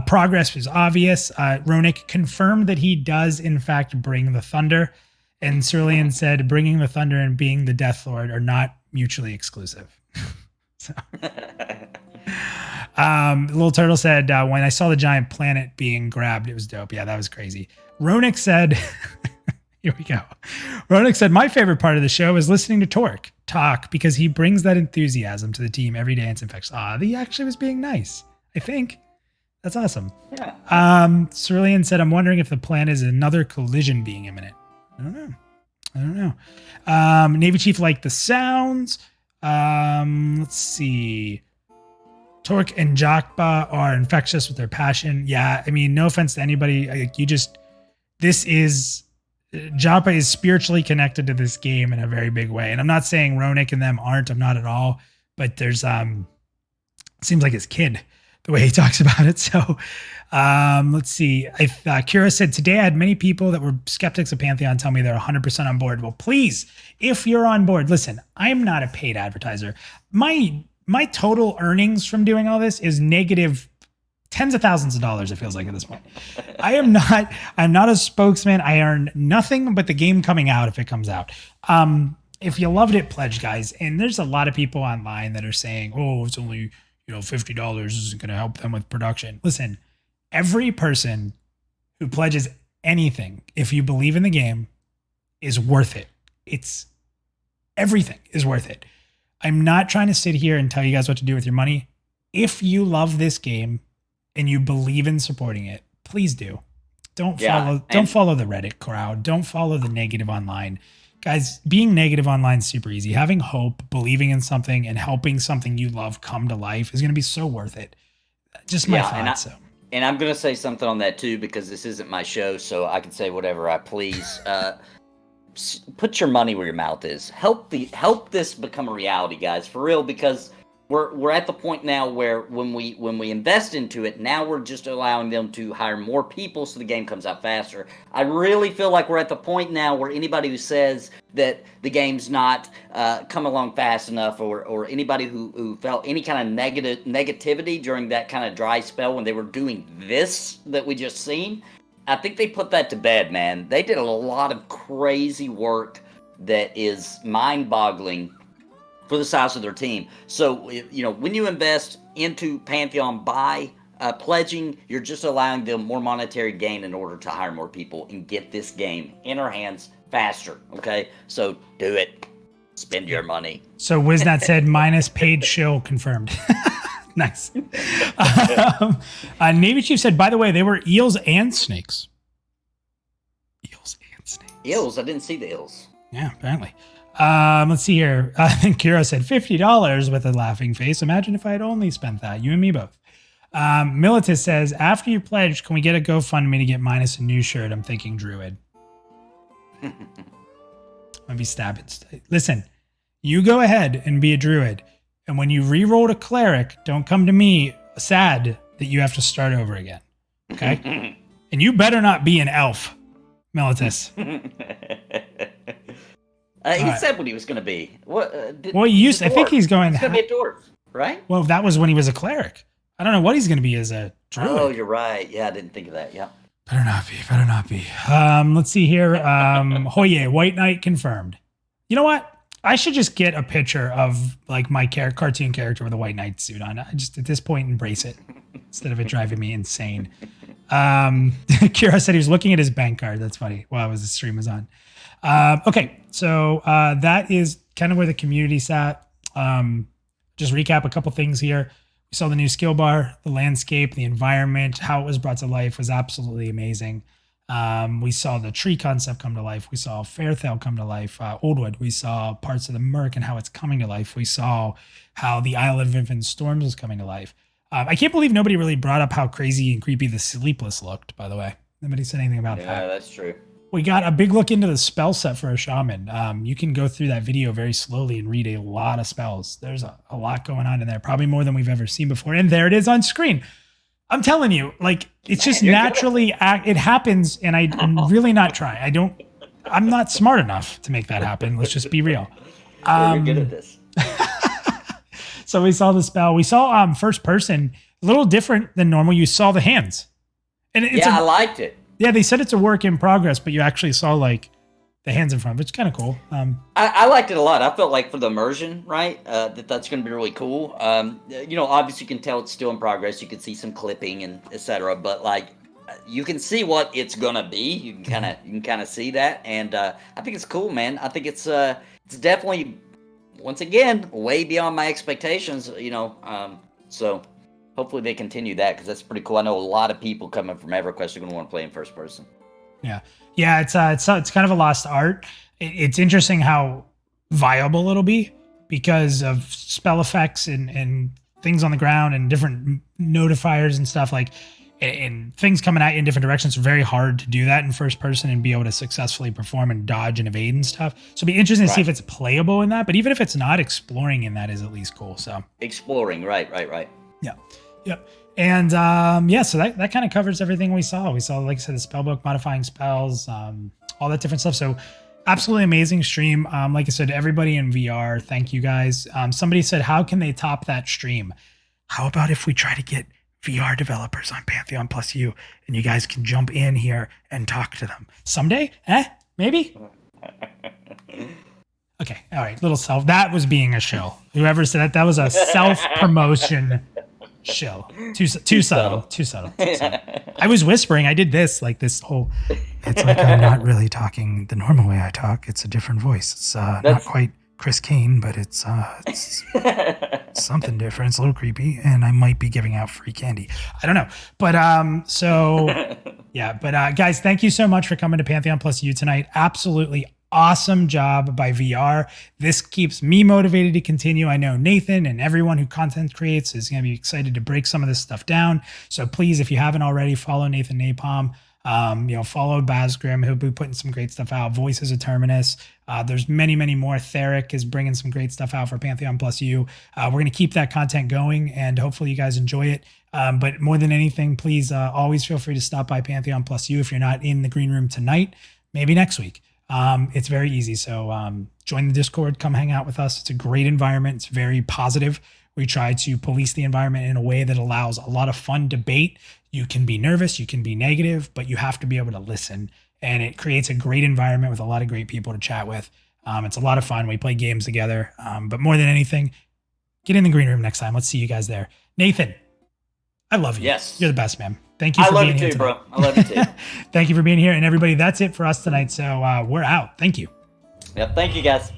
A: Progress was obvious. Ronick confirmed that he does, in fact, bring the thunder. And Cerulean said, bringing the thunder and being the Death Lord are not mutually exclusive. So. Little Turtle said, when I saw the giant planet being grabbed, it was dope. Yeah, that was crazy. Ronick said... Here we go. Ronick said, my favorite part of the show is listening to Torque talk because he brings that enthusiasm to the team every day. It's infectious. He actually was being nice, I think. That's awesome.
B: Yeah.
A: Cerulean said, I'm wondering if the plan is another collision being imminent. I don't know. Navy Chief liked the sounds. Let's see. Torque and Jakba are infectious with their passion. Yeah, I mean, no offense to anybody. Japa is spiritually connected to this game in a very big way. And I'm not saying Ronick and them aren't. I'm not at all. But there's seems like his kid, the way he talks about it. So let's see. Kira said, today I had many people that were skeptics of Pantheon tell me they're 100% on board. Well, please, if you're on board, listen, I'm not a paid advertiser. My total earnings from doing all this is negative tens of thousands of dollars, it feels like at this point. I'm not a spokesman. I earn nothing but the game coming out if it comes out. If you loved it, pledge, guys. And there's a lot of people online that are saying, oh, it's only, $50 isn't going to help them with production. Listen, every person who pledges anything, if you believe in the game, is worth it. Everything is worth it. I'm not trying to sit here and tell you guys what to do with your money. If you love this game and you believe in supporting it, please do. Don't follow the Reddit crowd. Don't follow the negative online. Guys, being negative online is super easy. Having hope, believing in something, and helping something you love come to life is going to be so worth it. Just my thoughts.
B: And I'm going to say something on that too, because this isn't my show, so I can say whatever I please. Put your money where your mouth is. Help this become a reality, guys, for real, because we're at the point now where when we invest into it, now we're just allowing them to hire more people so the game comes out faster. I really feel like we're at the point now where anybody who says that the game's not come along fast enough, or anybody who felt any kind of negativity during that kind of dry spell when they were doing this that we just seen, I think they put that to bed, man. They did a lot of crazy work that is mind-boggling for the size of their team. So, when you invest into Pantheon by pledging, you're just allowing them more monetary gain in order to hire more people and get this game in our hands faster, okay? So, do it. Spend your money.
A: So, Wiznat said, minus paid shill confirmed. Nice. Navy Chief said, by the way, they were eels and snakes.
B: Eels? I didn't see the eels.
A: Yeah, apparently. Let's see here. I think Kira said $50 with a laughing face. Imagine if I had only spent that. You and me both. Militus says, after you pledge, can we get a GoFundMe to get Minus a new shirt? I'm thinking Druid. I'm going to be stabbed. Listen, you go ahead and be a Druid. And when you re-roll a Cleric, don't come to me sad that you have to start over again. Okay? And you better not be an elf, Militus.
B: He said what he was going to be.
A: I think he's going
B: to be a dwarf, right?
A: Well, that was when he was a cleric. I don't know what he's going to be as a druid.
B: Oh, you're right. Yeah, I didn't think of that. Yeah.
A: Better not be. Let's see here. HawaiiA, White Knight confirmed. You know what? I should just get a picture of like my cartoon character with a White Knight suit on. I just at this point embrace it instead of it driving me insane. Kira said he was looking at his bank card. That's funny. While the stream was on. Okay, so that is kind of where the community's at. Just recap a couple things here. We saw the new skill bar, the landscape, the environment, how it was brought to life was absolutely amazing. We saw the tree concept come to life. We saw Faerthale come to life. Oldwood. We saw parts of the Merc and how it's coming to life. We saw how the Isle of Infinite Storms is coming to life. I can't believe nobody really brought up how crazy and creepy the Sleepless looked, by the way. Nobody said anything about that.
B: Yeah, that's true.
A: We got a big look into the spell set for a shaman. You can go through that video very slowly and read a lot of spells. There's a lot going on in there, probably more than we've ever seen before. And there it is on screen. I'm telling you, like, it's just naturally, it happens, and I'm really not trying. I'm not smart enough to make that happen. Let's just be real.
B: You're good at this.
A: So we saw the spell. We saw first person, a little different than normal. You saw the hands. And
B: I liked it.
A: Yeah, they said it's a work in progress, but you actually saw like the hands in front, which is kind of cool.
B: I liked it a lot. I felt like for the immersion, right, that's going to be really cool. Obviously you can tell it's still in progress. You can see some clipping and etc. But like, you can see what it's going to be. You can kind of see that, and I think it's cool, man. I think it's definitely, once again, way beyond my expectations. So. Hopefully they continue that, because that's pretty cool. I know a lot of people coming from EverQuest are going to want to play in first person.
A: Yeah, it's kind of a lost art. It's interesting how viable it'll be because of spell effects and things on the ground and different notifiers and stuff like, and things coming at you in different directions. It's very hard to do that in first person and be able to successfully perform and dodge and evade and stuff. So it'll be interesting to see if it's playable in that. But even if it's not, exploring in that is at least cool. So
B: exploring, right.
A: Yeah. Yep. And so that kind of covers everything we saw. We saw, like I said, the spellbook, modifying spells, all that different stuff. So absolutely amazing stream. Like I said, everybody in VR, thank you guys. Somebody said, how can they top that stream? How about if we try to get VR developers on Pantheon +you, and you guys can jump in here and talk to them someday? Maybe. Okay, all right. That was being a shill. Whoever said that was a self-promotion shill. Too subtle. I was whispering. I did this whole. It's like I'm not really talking the normal way I talk. It's a different voice. It's not quite Chris Kane, but it's something different. It's a little creepy, and I might be giving out free candy. I don't know, but guys, thank you so much for coming to Pantheon +you tonight. Absolutely awesome job by VR. This keeps me motivated to continue. I know Nathan and everyone who content creates is going to be excited to break some of this stuff down. So please, if you haven't already, follow NathanNapalm. Follow Basgrim. He'll be putting some great stuff out. Voices of Terminus. There's many more. Tharok is bringing some great stuff out for Pantheon +you. We're going to keep that content going, and hopefully you guys enjoy it. But more than anything, please always feel free to stop by Pantheon +you if you're not in the green room tonight. Maybe next week. It's very easy. So join the Discord. Come hang out with us. It's a great environment. It's very positive. We try to police the environment in a way that allows a lot of fun debate. You can be nervous, you can be negative, but you have to be able to listen. And it creates a great environment with a lot of great people to chat with. It's a lot of fun. We play games together. But more than anything, get in the green room next time. Let's see you guys there. Nathan, I love you.
B: Yes.
A: You're the best, man. Thank you for being here.
B: I love you too, bro. I love you too.
A: Thank you for being here. And everybody, that's it for us tonight. So we're out. Thank you.
B: Yep. Thank you, guys.